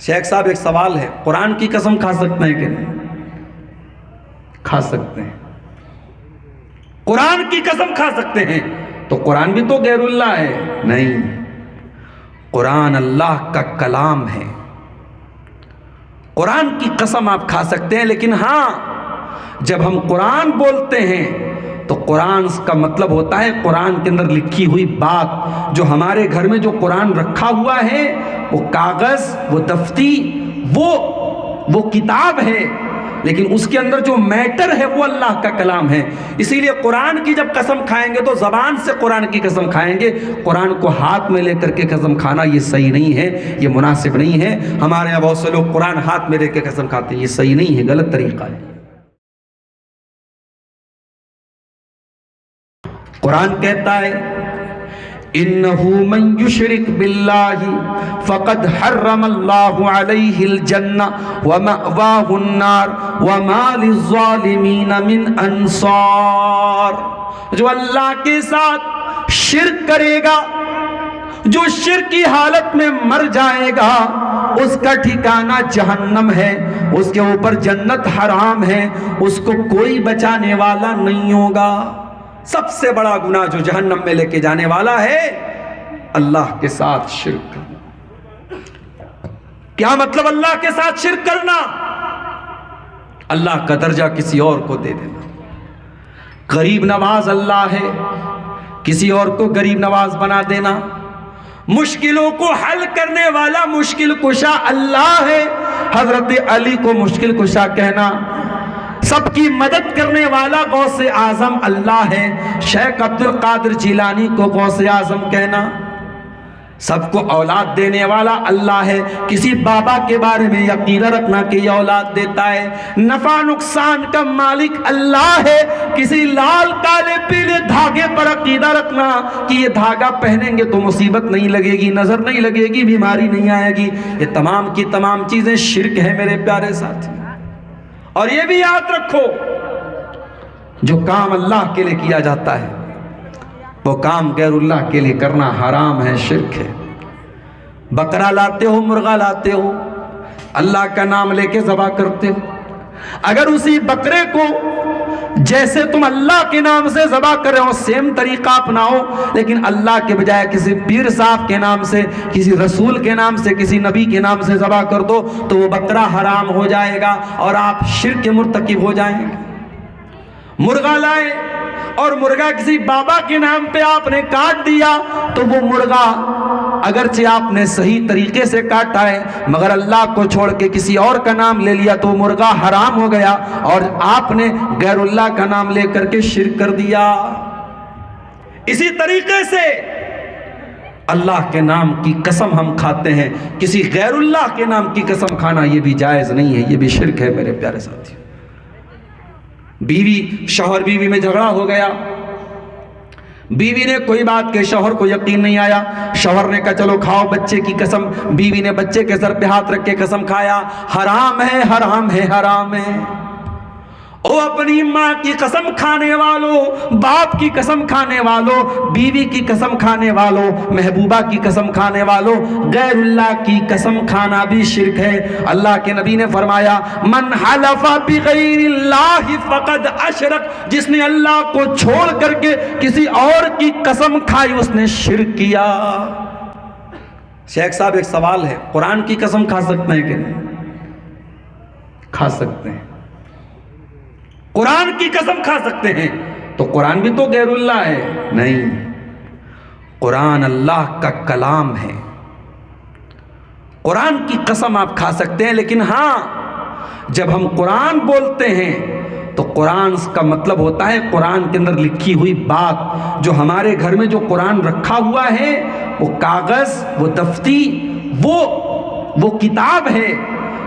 شیخ صاحب ایک سوال ہے، قرآن کی قسم کھا سکتے ہیں کہ نہیں؟ کھا سکتے ہیں۔ قرآن کی قسم کھا سکتے ہیں تو قرآن بھی تو غیر اللہ ہے؟ نہیں، قرآن اللہ کا کلام ہے۔ قرآن کی قسم آپ کھا سکتے ہیں، لیکن ہاں جب ہم قرآن بولتے ہیں تو قرآن کا مطلب ہوتا ہے قرآن کے اندر لکھی ہوئی بات۔ جو ہمارے گھر میں جو قرآن رکھا ہوا ہے وہ کاغذ، وہ دفتی، وہ کتاب ہے، لیکن اس کے اندر جو میٹر ہے وہ اللہ کا کلام ہے۔ اسی لیے قرآن کی جب قسم کھائیں گے تو زبان سے قرآن کی قسم کھائیں گے، قرآن کو ہاتھ میں لے کر کے قسم کھانا یہ صحیح نہیں ہے، یہ مناسب نہیں ہے۔ ہمارے یہاں بہت سے لوگ قرآن ہاتھ میں لے کے قسم کھاتے ہیں، یہ صحیح نہیں ہے، غلط طریقہ ہے۔ قرآن کہتا ہے إِنَّهُ مَن يُشْرِكْ بِاللَّهِ فَقَدْ حَرَّمَ اللَّهُ عَلَيْهِ الْجَنَّةَ وَمَأْوَاهُ النَّارُ وَمَا لِلظَّالِمِينَ مِنْ أَنصَارٍ۔ جو اللہ کے ساتھ شرک کرے گا، جو شرک کی حالت میں مر جائے گا، اس کا ٹھکانہ جہنم ہے، اس کے اوپر جنت حرام ہے، اس کو کوئی بچانے والا نہیں ہوگا۔ سب سے بڑا گناہ جو جہنم میں لے کے جانے والا ہے اللہ کے ساتھ شرک کرنا۔ کیا مطلب اللہ کے ساتھ شرک کرنا؟ اللہ کا درجہ کسی اور کو دے دینا۔ غریب نواز اللہ ہے، کسی اور کو غریب نواز بنا دینا۔ مشکلوں کو حل کرنے والا مشکل کشا اللہ ہے، حضرت علی کو مشکل کشا کہنا۔ سب کی مدد کرنے والا غوث اعظم اللہ ہے، شیخ عبد القادر جیلانی کو غوث اعظم کہنا۔ سب کو اولاد دینے والا اللہ ہے، کسی بابا کے بارے میں عقیدہ رکھنا کہ یہ اولاد دیتا ہے۔ نفع نقصان کا مالک اللہ ہے، کسی لال کالے پیلے دھاگے پر عقیدہ رکھنا کہ یہ دھاگا پہنیں گے تو مصیبت نہیں لگے گی، نظر نہیں لگے گی، بیماری نہیں آئے گی۔ یہ تمام کی تمام چیزیں شرک ہے میرے پیارے ساتھی۔ اور یہ بھی یاد رکھو، جو کام اللہ کے لیے کیا جاتا ہے وہ کام غیر اللہ کے لیے کرنا حرام ہے، شرک ہے۔ بکرا لاتے ہو، مرغا لاتے ہو، اللہ کا نام لے کے ذبح کرتے ہو، اگر اسی بکرے کو جیسے تم اللہ کے نام سے ذبح کر رہے ہو سیم طریقہ اپناؤ، لیکن اللہ کے بجائے کسی پیر صاحب کے نام سے، کسی رسول کے نام سے، کسی نبی کے نام سے ذبح کر دو تو وہ بکرا حرام ہو جائے گا اور آپ شرک کے مرتکب ہو جائیں گے۔ مرغا لائے اور مرغا کسی بابا کے نام پہ آپ نے کاٹ دیا تو وہ مرغا اگرچہ آپ نے صحیح طریقے سے کاٹا ہے مگر اللہ کو چھوڑ کے کسی اور کا نام لے لیا تو مرغا حرام ہو گیا اور آپ نے غیر اللہ کا نام لے کر کے شرک کر دیا۔ اسی طریقے سے اللہ کے نام کی قسم ہم کھاتے ہیں، کسی غیر اللہ کے نام کی قسم کھانا یہ بھی جائز نہیں ہے، یہ بھی شرک ہے میرے پیارے ساتھی۔ بیوی شوہر بیوی میں جھگڑا ہو گیا، بیوی نے کوئی بات کہ شوہر کو یقین نہیں آیا، شوہر نے کہا چلو کھاؤ بچے کی قسم، بیوی نے بچے کے سر پہ ہاتھ رکھ کے قسم کھایا، حرام ہے حرام ہے حرام ہے۔ او اپنی ماں کی قسم کھانے والوں، باپ کی قسم کھانے والوں، بیوی کی قسم کھانے والوں، محبوبہ کی قسم کھانے والوں، غیر اللہ کی قسم کھانا بھی شرک ہے۔ اللہ کے نبی نے فرمایا من حلف بغیر اللہ فقد اشرک، جس نے اللہ کو چھوڑ کر کے کسی اور کی قسم کھائی اس نے شرک کیا۔ شیخ صاحب ایک سوال ہے، قرآن کی قسم کھا سکتے ہیں کہ نہیں؟ کھا سکتے ہیں۔ قرآن کی قسم کھا سکتے ہیں تو قرآن بھی تو غیر اللہ ہے؟ نہیں، قرآن اللہ کا کلام ہے۔ قرآن کی قسم آپ کھا سکتے ہیں، لیکن ہاں جب ہم قرآن بولتے ہیں تو قرآن کا مطلب ہوتا ہے قرآن کے اندر لکھی ہوئی بات۔ جو ہمارے گھر میں جو قرآن رکھا ہوا ہے وہ کاغذ، وہ دفتی، وہ کتاب ہے،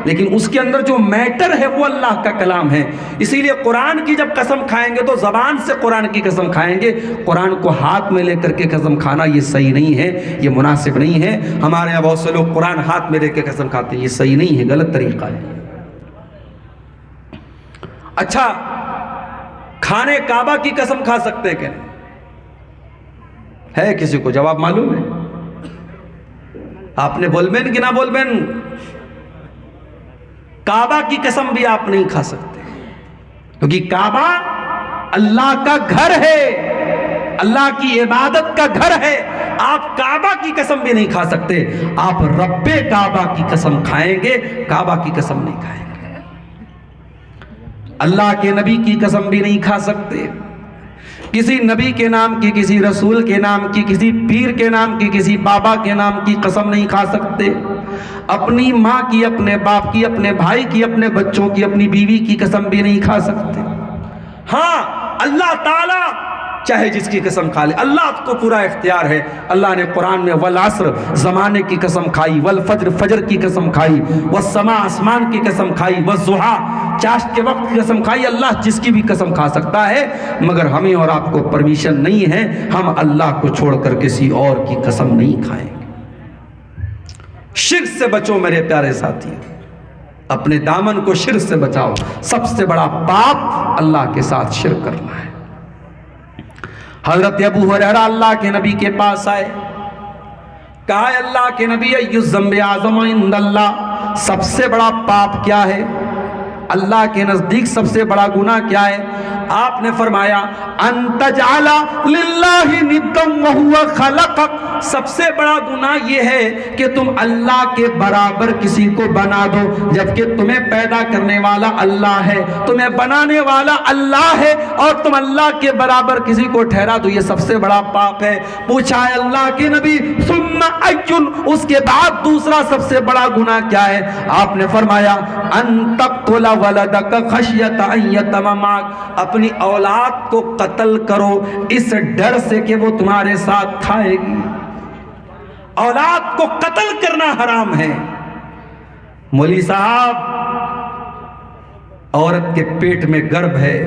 لیکن اس کے اندر جو میٹر ہے وہ اللہ کا کلام ہے۔ اسی لیے قرآن کی جب قسم کھائیں گے تو زبان سے قرآن کی قسم کھائیں گے، قرآن کو ہاتھ میں لے کر کے قسم کھانا یہ صحیح نہیں ہے، یہ مناسب نہیں ہے۔ ہمارے یہاں بہت سے لوگ قرآن ہاتھ میں لے کے قسم کھاتے ہیں، یہ صحیح نہیں ہے، غلط طریقہ ہے۔ اچھا، کھانے کعبہ کی قسم کھا سکتے ہیں کہ نہیں؟ ہے کسی کو جواب معلوم ہے؟ آپ نے بول بین کہ نہ بول بین؟ کعبہ کی قسم بھی آپ نہیں کھا سکتے، کیونکہ کعبہ اللہ کا گھر ہے، اللہ کی عبادت کا گھر ہے۔ آپ کعبہ کی قسم بھی نہیں کھا سکتے، آپ رب کعبہ کی قسم کھائیں گے، کعبہ کی قسم نہیں کھائیں گے۔ اللہ کے نبی کی قسم بھی نہیں کھا سکتے، کسی نبی کے نام کی، کسی رسول کے نام کی، کسی پیر کے نام کی، کسی بابا کے نام کی قسم نہیں کھا سکتے، اپنی ماں کی، اپنے باپ کی، اپنے بھائی کی، اپنے بچوں کی، اپنی بیوی کی قسم بھی نہیں کھا سکتے۔ ہاں اللہ تعالیٰ چاہے جس کی قسم کھا لے، اللہ کو پورا اختیار ہے۔ اللہ نے قرآن میں والعصر زمانے کی قسم کھائی، والفجر فجر کی قسم کھائی، والسماء آسمان کی قسم کھائی، والضحیٰ چاشت کے وقت کی قسم کھائی۔ اللہ جس کی بھی قسم کھا سکتا ہے، مگر ہمیں اور آپ کو پرمیشن نہیں ہے، ہم اللہ کو چھوڑ کر کسی اور کی قسم نہیں کھائیں گے۔ شرک سے بچو میرے پیارے ساتھی، اپنے دامن کو شرک سے بچاؤ۔ سب سے بڑا پاپ اللہ کے ساتھ شرک کرنا ہے۔ حضرت ابو ہریرہ اللہ کے نبی کے پاس آئے، کہا ہے اللہ کے نبی ای الذنب اعظم عند اللہ، سب سے بڑا پاپ کیا ہے؟ اللہ کے نزدیک سب سے بڑا گناہ کیا ہے؟ آپ نے فرمایا ان تجعل للہ ندا وہو خلقک، سب سے بڑا گناہ یہ ہے کہ تم اللہ کے برابر کسی کو بنا دو، جبکہ تمہیں پیدا کرنے والا اللہ ہے، تمہیں بنانے والا اللہ ہے، اور تم اللہ کے برابر کسی کو ٹھہرا دو، یہ سب سے بڑا پاپ ہے۔ پوچھا ہے اللہ کے نبی ثم ایٌ، اس کے بعد دوسرا سب سے بڑا گناہ کیا ہے؟ آپ نے فرمایا ان تقتل ولدک خشیۃ ان یتم معک، اپنی اولاد کو قتل کرو اس ڈر سے کہ وہ تمہارے ساتھ کھائے گی۔ اولاد کو قتل کرنا حرام ہے۔ مولوی صاحب، عورت کے پیٹ میں گربھ ہے،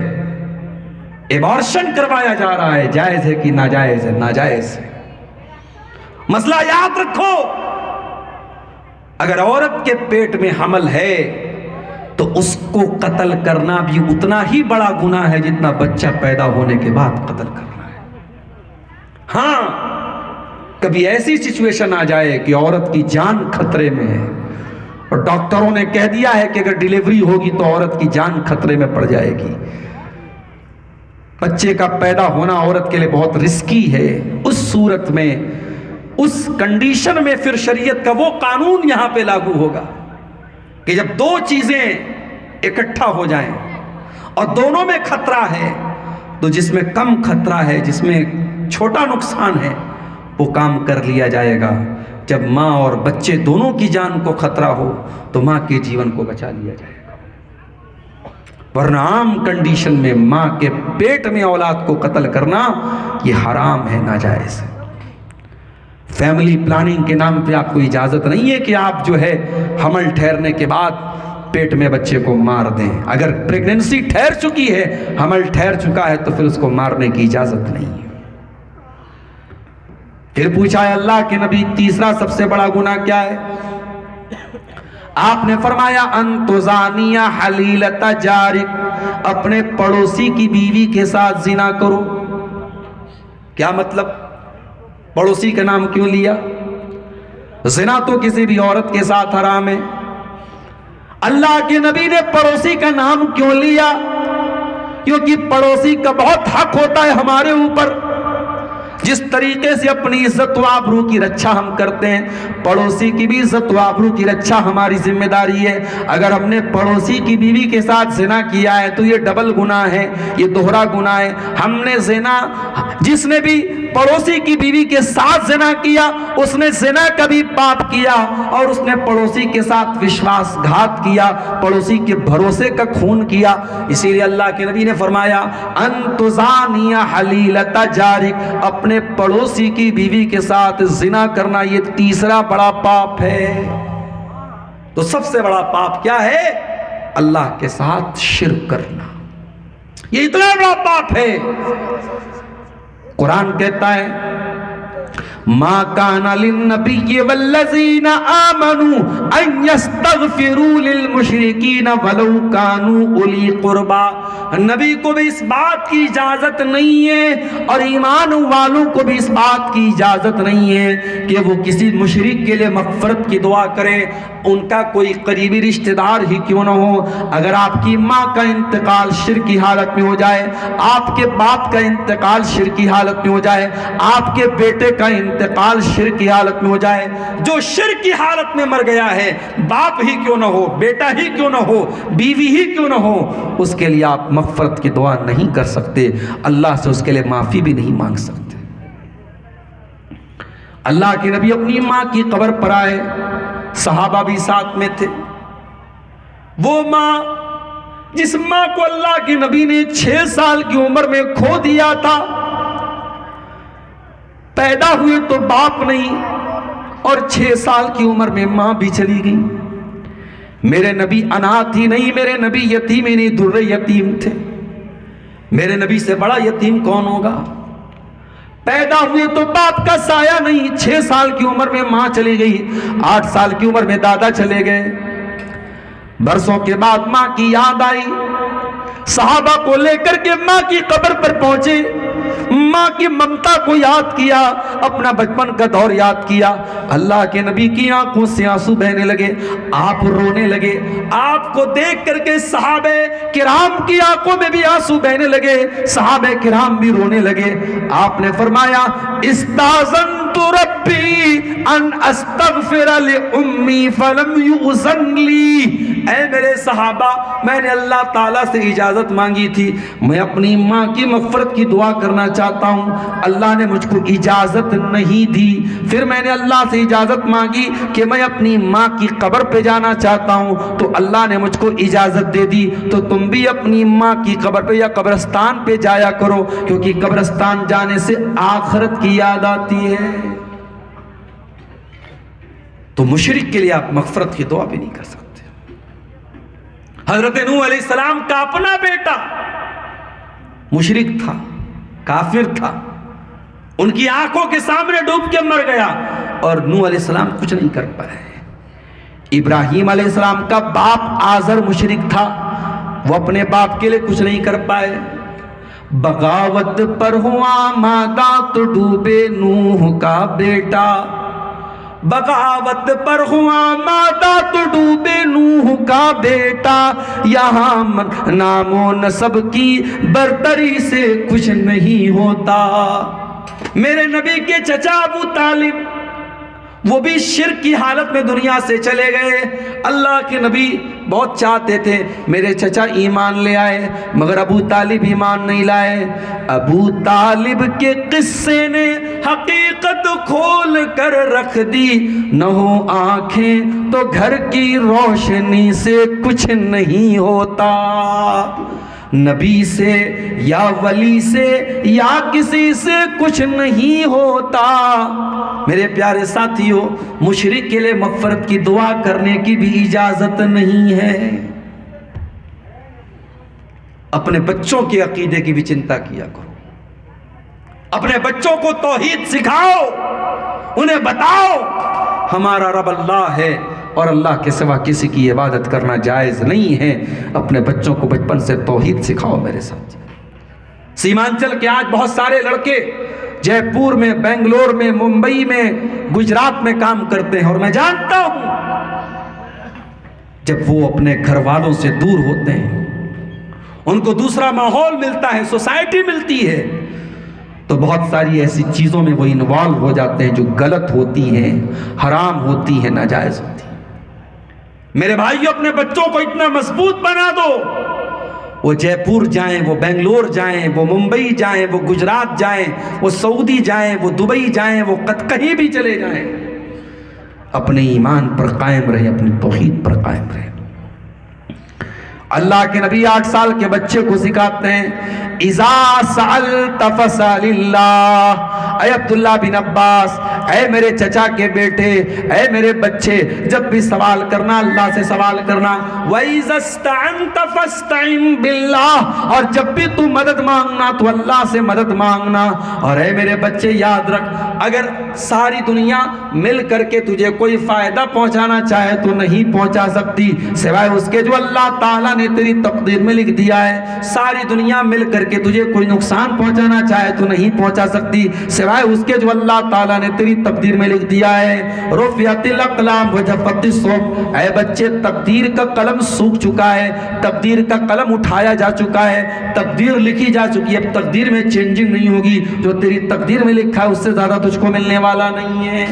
ایبارشن کروایا جا رہا ہے، جائز ہے کہ ناجائز ہے؟ ناجائز ہے۔ مسئلہ یاد رکھو، اگر عورت کے پیٹ میں حمل ہے تو اس کو قتل کرنا بھی اتنا ہی بڑا گناہ ہے جتنا بچہ پیدا ہونے کے بعد قتل کرنا ہے۔ ہاں کبھی ایسی سچویشن آ جائے کہ عورت کی جان خطرے میں ہے اور ڈاکٹروں نے کہہ دیا ہے کہ اگر ڈیلیوری ہوگی تو عورت کی جان خطرے میں پڑ جائے گی، بچے کا پیدا ہونا عورت کے لیے بہت رسکی ہے، اس صورت میں، اس کنڈیشن میں پھر شریعت کا وہ قانون یہاں پہ لاگو ہوگا کہ جب دو چیزیں اکٹھا ہو جائیں اور دونوں میں خطرہ ہے، تو جس میں کم خطرہ ہے، جس میں چھوٹا نقصان ہے، وہ کام کر لیا جائے گا۔ جب ماں اور بچے دونوں کی جان کو خطرہ ہو تو ماں کے جیون کو بچا لیا جائے گا، ورنہ عام کنڈیشن میں ماں کے پیٹ میں اولاد کو قتل کرنا یہ حرام ہے، ناجائز ہے۔ فیملی پلاننگ کے نام پہ آپ کو اجازت نہیں ہے کہ آپ جو ہے حمل ٹھہرنے کے بعد پیٹ میں بچے کو مار دیں۔ اگر پریگننسی ٹھہر چکی ہے، حمل ٹھہر چکا ہے، تو پھر اس کو مارنے کی اجازت نہیں ہے۔ پھر پوچھا ہے اللہ کے نبی تیسرا سب سے بڑا گناہ کیا ہے؟ آپ نے فرمایا ان تزانی حلیلۃ جارک، اپنے پڑوسی کی بیوی کے ساتھ زنا کرو۔ کیا مطلب؟ پڑوسی کا نام کیوں لیا؟ زنا تو کسی بھی عورت کے ساتھ حرام ہے، اللہ کے نبی نے پڑوسی کا نام کیوں لیا؟ کیونکہ پڑوسی کا بہت حق ہوتا ہے ہمارے اوپر۔ جس طریقے سے اپنی عزت و آبرو کی رکھا ہم کرتے ہیں، پڑوسی کی بھی عزت و آبرو کی رکھا ہماری ذمہ داری ہے۔ اگر ہم نے پڑوسی کی بیوی کے ساتھ زنا کیا ہے تو یہ ڈبل گناہ ہے، یہ دوہرا گناہ ہے۔ ہم نے زنا، جس نے بھی پڑوسی کی بیوی کے ساتھ زنا کیا، اس نے زنا کا بھی پاپ کیا، اور اس نے پڑوسی کے ساتھ وشواس گھات کیا، پڑوسی کے بھروسے کا خون کیا۔ اسی لیے اللہ کے نبی نے فرمایا ان تزانی حلیلۃ جارک، اپنے پڑوسی کی بیوی کے ساتھ زنا کرنا یہ تیسرا بڑا پاپ ہے۔ تو سب سے بڑا پاپ کیا ہے؟ اللہ کے ساتھ شرک کرنا، یہ اتنا بڑا پاپ ہے۔ قرآن کہتا ہے ما کان للنبی والذین آمنوا ان یستغفروا للمشرکین ولو کانوا اولی قربا. نبی کو بھی اس بات کی اجازت نہیں ہے اور ایمان والوں کو بھی اس بات کی اجازت نہیں ہے کہ وہ کسی مشرک کے لیے مغفرت کی دعا کرے، ان کا کوئی قریبی رشتہ دار ہی کیوں نہ ہو. اگر آپ کی ماں کا انتقال شرکی حالت میں ہو جائے، آپ کے باپ کا انتقال شرکی حالت میں ہو جائے، آپ کے بیٹے کا انتقال شرکی حالت میں ہو جائے، جو شرکی حالت میں مر گیا ہے، باپ ہی کیوں نہ ہو، بیٹا ہی کیوں نہ ہو، بیوی ہی کیوں نہ ہو، اس کے لیے آپ مغفرت کی دعا نہیں کر سکتے، اللہ سے اس کے لیے معافی بھی نہیں مانگ سکتے. اللہ کے نبی اپنی ماں کی قبر پر آئے، صحابہ بھی ساتھ میں تھے. وہ ماں جس ماں کو اللہ کے نبی نے 6 سال کی عمر میں کھو دیا تھا، پیدا ہوئے تو باپ نہیں اور 6 سال کی عمر میں ماں بھی چلی گئی. میرے نبی اناتھ ہی نہیں، میرے نبی یتیم ہی نہیں، در یتیم تھے. میرے نبی سے بڑا یتیم کون ہوگا؟ پیدا ہوئے تو باپ کا سایہ نہیں، 6 سال کی عمر میں ماں چلی گئی، 8 سال کی عمر میں دادا چلے گئے. برسوں کے بعد ماں کی یاد آئی، صحابہ کو لے کر کے ماں کی قبر پر پہنچے، ماں کی ممتا کو یاد کیا، اپنا بچپن کا دور یاد کیا. اللہ کے نبی کی آنکھوں سے آنسو بہنے لگے، آپ رونے لگے. آپ کو دیکھ کر کے صحابہ کرام کی آنکھوں میں بھی آنسو بہنے لگے، صحابہ کرام بھی رونے لگے. آپ نے فرمایا استاذنت ربی ان استغفر لأمی فلم یؤذن لی. اے میرے صحابہ، میں نے اللہ تعالیٰ سے اجازت مانگی تھی، میں اپنی ماں کی مغفرت کی دعا کرنا چاہتا ہوں، اللہ نے مجھ کو اجازت نہیں دی. پھر میں نے اللہ سے اجازت مانگی کہ میں اپنی ماں کی قبر پہ جانا چاہتا ہوں، تو اللہ نے مجھ کو اجازت دے دی. تو تم بھی اپنی ماں کی قبر پہ یا قبرستان پہ جایا کرو، کیونکہ قبرستان جانے سے آخرت کی یاد آتی ہے. تو مشرک کے لیے آپ مغفرت کی دعا بھی نہیں کر سکتے. حضرت نوح علیہ السلام کا اپنا بیٹا مشرک تھا، کافر تھا، ان کی آنکھوں کے سامنے ڈوب کے مر گیا اور نوح علیہ السلام کچھ نہیں کر پائے. ابراہیم علیہ السلام کا باپ آزر مشرک تھا، وہ اپنے باپ کے لیے کچھ نہیں کر پائے. بغاوت پر ہوا مادہ تو ڈوبے نوح کا بیٹا، بغاوت پر ہوا مادہ تو ڈوبے نوح کا بیٹا. یہاں نام و نسب کی برتری سے کچھ نہیں ہوتا. میرے نبی کے چچا ابو طالب وہ بھی شرک کی حالت میں دنیا سے چلے گئے. اللہ کے نبی بہت چاہتے تھے میرے چچا ایمان لے آئے، مگر ابو طالب ایمان نہیں لائے. ابو طالب کے قصے نے حقیقت کھول کر رکھ دی، نہ ہو آنکھیں تو گھر کی روشنی سے کچھ نہیں ہوتا. نبی سے یا ولی سے یا کسی سے کچھ نہیں ہوتا. میرے پیارے ساتھیوں، مشرک کے لیے مغفرت کی دعا کرنے کی بھی اجازت نہیں ہے. اپنے بچوں کے عقیدے کی بھی چنتا کیا کرو، اپنے بچوں کو توحید سکھاؤ، انہیں بتاؤ ہمارا رب اللہ ہے اور اللہ کے سوا کسی کی عبادت کرنا جائز نہیں ہے. اپنے بچوں کو بچپن سے توحید سکھاؤ. میرے ساتھ سیمانچل کے آج بہت سارے لڑکے جے پور میں، بنگلور میں، ممبئی میں، گجرات میں کام کرتے ہیں، اور میں جانتا ہوں جب وہ اپنے گھر والوں سے دور ہوتے ہیں، ان کو دوسرا ماحول ملتا ہے، سوسائٹی ملتی ہے، تو بہت ساری ایسی چیزوں میں وہ انوالو ہو جاتے ہیں جو غلط ہوتی ہیں، حرام ہوتی ہیں، ناجائز ہوتی ہیں. میرے بھائیو، اپنے بچوں کو اتنا مضبوط بنا دو، وہ جے پور جائیں، وہ بنگلور جائیں، وہ ممبئی جائیں، وہ گجرات جائیں، وہ سعودی جائیں، وہ دبئی جائیں، وہ کہیں بھی چلے جائیں، اپنے ایمان پر قائم رہیں، اپنی توحید پر قائم رہیں. اللہ کے نبی 8 سال کے بچے کو سکھاتے ہیں اذا سألت فاسأل اللہ. اے عبداللہ بن عباس، اے میرے چچا کے بیٹے، اے میرے بچے، جب بھی سوال کرنا اللہ سے سوال کرنا. وَإِذَا اسْتَعَنْتَ فَاسْتَعِنْ بِاللَّهِ، اور جب بھی تو مدد مانگنا تو اللہ سے مدد مانگنا. اور اے میرے بچے یاد رکھ، اگر ساری دنیا مل کر کے تجھے کوئی فائدہ پہنچانا چاہے تو نہیں پہنچا سکتی سوائے اس کے جو اللہ تعالیٰ نے تیری تقدیر میں لکھ دیا ہے. ساری دنیا مل کر کے تجھے کوئی نقصان پہنچانا چاہے تو نہیں پہنچا سکتی سوائے اس کے جو اللہ تعالیٰ نے تیری تقدیر میں لکھ دیا ہے. رفعت الاقلام وجفت الصحف، اے بچے تقدیر کا قلم سوکھ چکا ہے، تقدیر کا قلم اٹھایا جا چکا ہے، تقدیر لکھی جا چکی ہے. اب تقدیر میں چینجنگ نہیں ہوگی، جو تیری تقدیر میں لکھا ہے اس سے زیادہ تجھ کو ملنے والا نہیں ہے.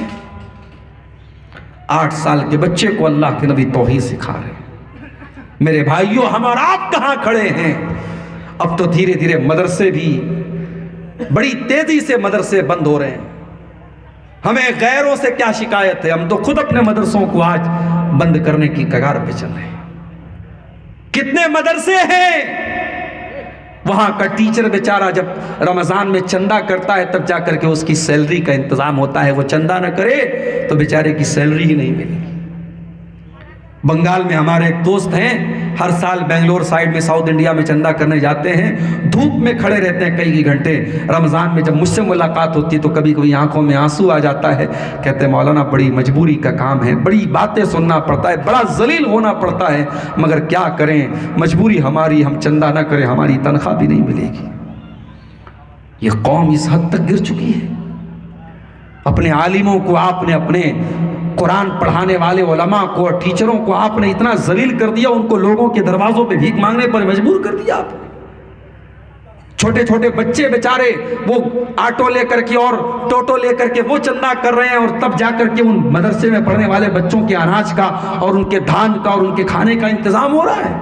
8 سال کے بچے کو اللہ کے نبی توحید سکھا رہے ہیں. میرے بھائیوں، ہم اور آپ کہاں کھڑے ہیں؟ اب تو دھیرے دھیرے مدرسے بھی بڑی تیزی سے مدرسے بند ہو رہے ہیں. ہمیں غیروں سے کیا شکایت ہے؟ ہم تو خود اپنے مدرسوں کو آج بند کرنے کی کگار پہ چل رہے ہیں. کتنے مدرسے ہیں وہاں کا ٹیچر بیچارہ جب رمضان میں چندہ کرتا ہے تب جا کر کے اس کی سیلری کا انتظام ہوتا ہے. وہ چندہ نہ کرے تو بیچارے کی سیلری ہی نہیں ملے گی. بنگال میں ہمارے ایک دوست ہیں، ہر سال بنگلور سائیڈ میں ساؤتھ انڈیا میں چندہ کرنے جاتے ہیں، دھوپ میں کھڑے رہتے ہیں کئی گھنٹے. رمضان میں جب مجھ سے ملاقات ہوتی ہے تو کبھی کبھی آنکھوں میں آنسو آ جاتا ہے. کہتے ہیں مولانا بڑی مجبوری کا کام ہے، بڑی باتیں سننا پڑتا ہے، بڑا ذلیل ہونا پڑتا ہے، مگر کیا کریں، مجبوری ہماری، ہم چندہ نہ کریں ہماری تنخواہ بھی نہیں ملے گی. یہ قوم اس حد تک گر چکی ہے. اپنے عالموں کو آپ نے، اپنے قرآن پڑھانے والے علماء کو اور ٹیچروں کو آپ نے اتنا ذلیل کر دیا، ان کو لوگوں کے دروازوں پہ بھیک مانگنے پر مجبور کر دیا آپ نے. چھوٹے چھوٹے بچے بیچارے وہ آٹو لے کر کے اور ٹوٹو لے کر کے وہ چندہ کر رہے ہیں، اور تب جا کر کے ان مدرسے میں پڑھنے والے بچوں کے اناج کا اور ان کے دھان کا اور ان کے کھانے کا انتظام ہو رہا ہے.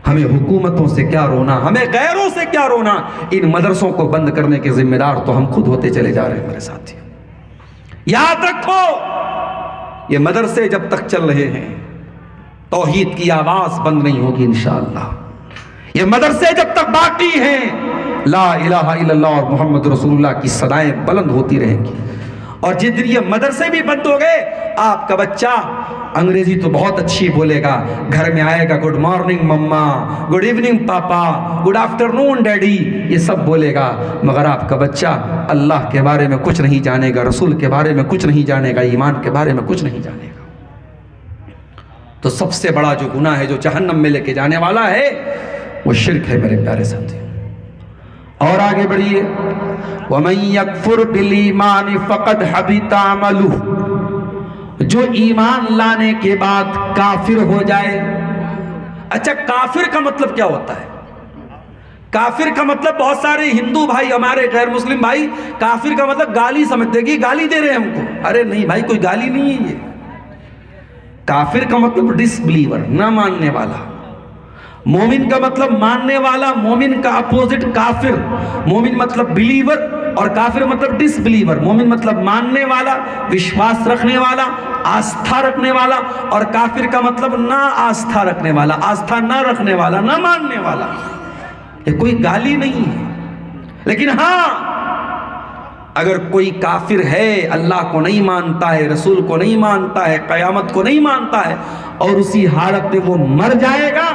ہمیں حکومتوں سے کیا رونا، ہمیں غیروں سے کیا رونا. ان مدرسوں کو بند کرنے کے ذمہ دار تو ہم خود ہوتے چلے جا رہے ہیں. میرے ساتھی یاد رکھو، یہ مدرسے جب تک چل رہے ہیں توحید کی آواز بند نہیں ہوگی انشاءاللہ. یہ مدرسے جب تک باقی ہیں لا الہ الا اللہ اور محمد رسول اللہ کی صدائیں بلند ہوتی رہیں گی. اور جس دن یہ مدرسے بھی بند ہو گئے، آپ کا بچہ انگریزی تو بہت اچھی بولے گا، گھر میں آئے گا گڈ مارننگ مما، گڈ ایوننگ پاپا، گڈ آفٹرنون ڈیڈی، یہ سب بولے گا، مگر آپ کا بچہ اللہ کے بارے میں کچھ نہیں جانے گا، رسول کے بارے میں کچھ نہیں جانے گا، ایمان کے بارے میں کچھ نہیں جانے گا. تو سب سے بڑا جو گناہ ہے جو جہنم میں لے کے جانے والا ہے وہ شرک ہے میرے پیارے ساتھی. اور آگے بڑھیے، وَمَن يَكْفُرْ بِالْإِيمَانِ فَقَدْ حَبِطَ عَمَلُهُ، جو ایمان لانے کے بعد کافر ہو جائے. اچھا، کافر کا مطلب کیا ہوتا ہے؟ کافر کا مطلب بہت سارے ہندو بھائی، ہمارے غیر مسلم بھائی کافر کا مطلب گالی سمجھتے کہ گالی دے رہے ہیں ہم کو. ارے نہیں بھائی، کوئی گالی نہیں ہے. یہ کافر کا مطلب ڈس بلیور، نہ ماننے والا. مومن کا مطلب ماننے والا، مومن کا اپوزٹ کافر. مومن مطلب بلیور اور کافر مطلب ڈس بلیور. مومن مطلب ماننے والا، وشواس رکھنے والا، آستھا رکھنے والا، اور کافر کا مطلب نہ آستھا رکھنے والا، آستھا نہ رکھنے والا، نہ ماننے والا. یہ کوئی گالی نہیں ہے. لیکن ہاں، اگر کوئی کافر ہے، اللہ کو نہیں مانتا ہے، رسول کو نہیں مانتا ہے، قیامت کو نہیں مانتا ہے، اور اسی حالت میں وہ مر جائے گا،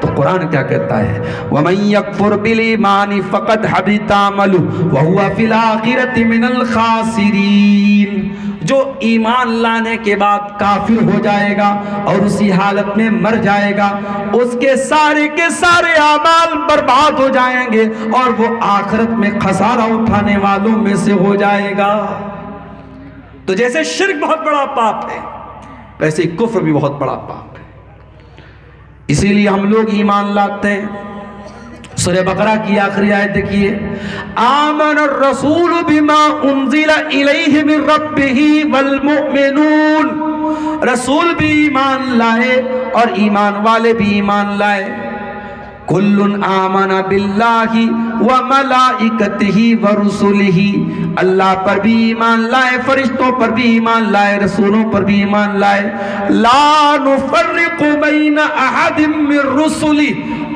تو قرآن کیا کہتا ہے؟ وَمَن يَكْفُرْ بِالْإِيمَانِ فَقَدْ حَبِطَ عَمَلُهُ وَهُوَ فِي الْآخِرَةِ مِنَ الْخَاسِرِينَ. جو ایمان لانے کے بعد کافر ہو جائے گا اور اسی حالت میں مر جائے گا، اس کے سارے اعمال برباد ہو جائیں گے اور وہ آخرت میں خسارہ اٹھانے والوں میں سے ہو جائے گا. تو جیسے شرک بہت بڑا پاپ ہے، ویسے ہی کفر بھی بہت بڑا پاپ ہے. اسی لیے ہم لوگ ایمان لاتے ہیں. سورہ بقرہ کی آخری آیت دیکھیے، آمن الرسول بما انزل الیہ من ربہ والمؤمنون. رسول بھی ایمان لائے اور ایمان والے بھی ایمان لائے. کل آمن باللہ وملائکتہ ورسلہ. اللہ پر بھی ایمان لائے، فرشتوں پر بھی ایمان لائے، رسولوں پر بھی ایمان لائے. لا نفرق بین احد من رسلہ.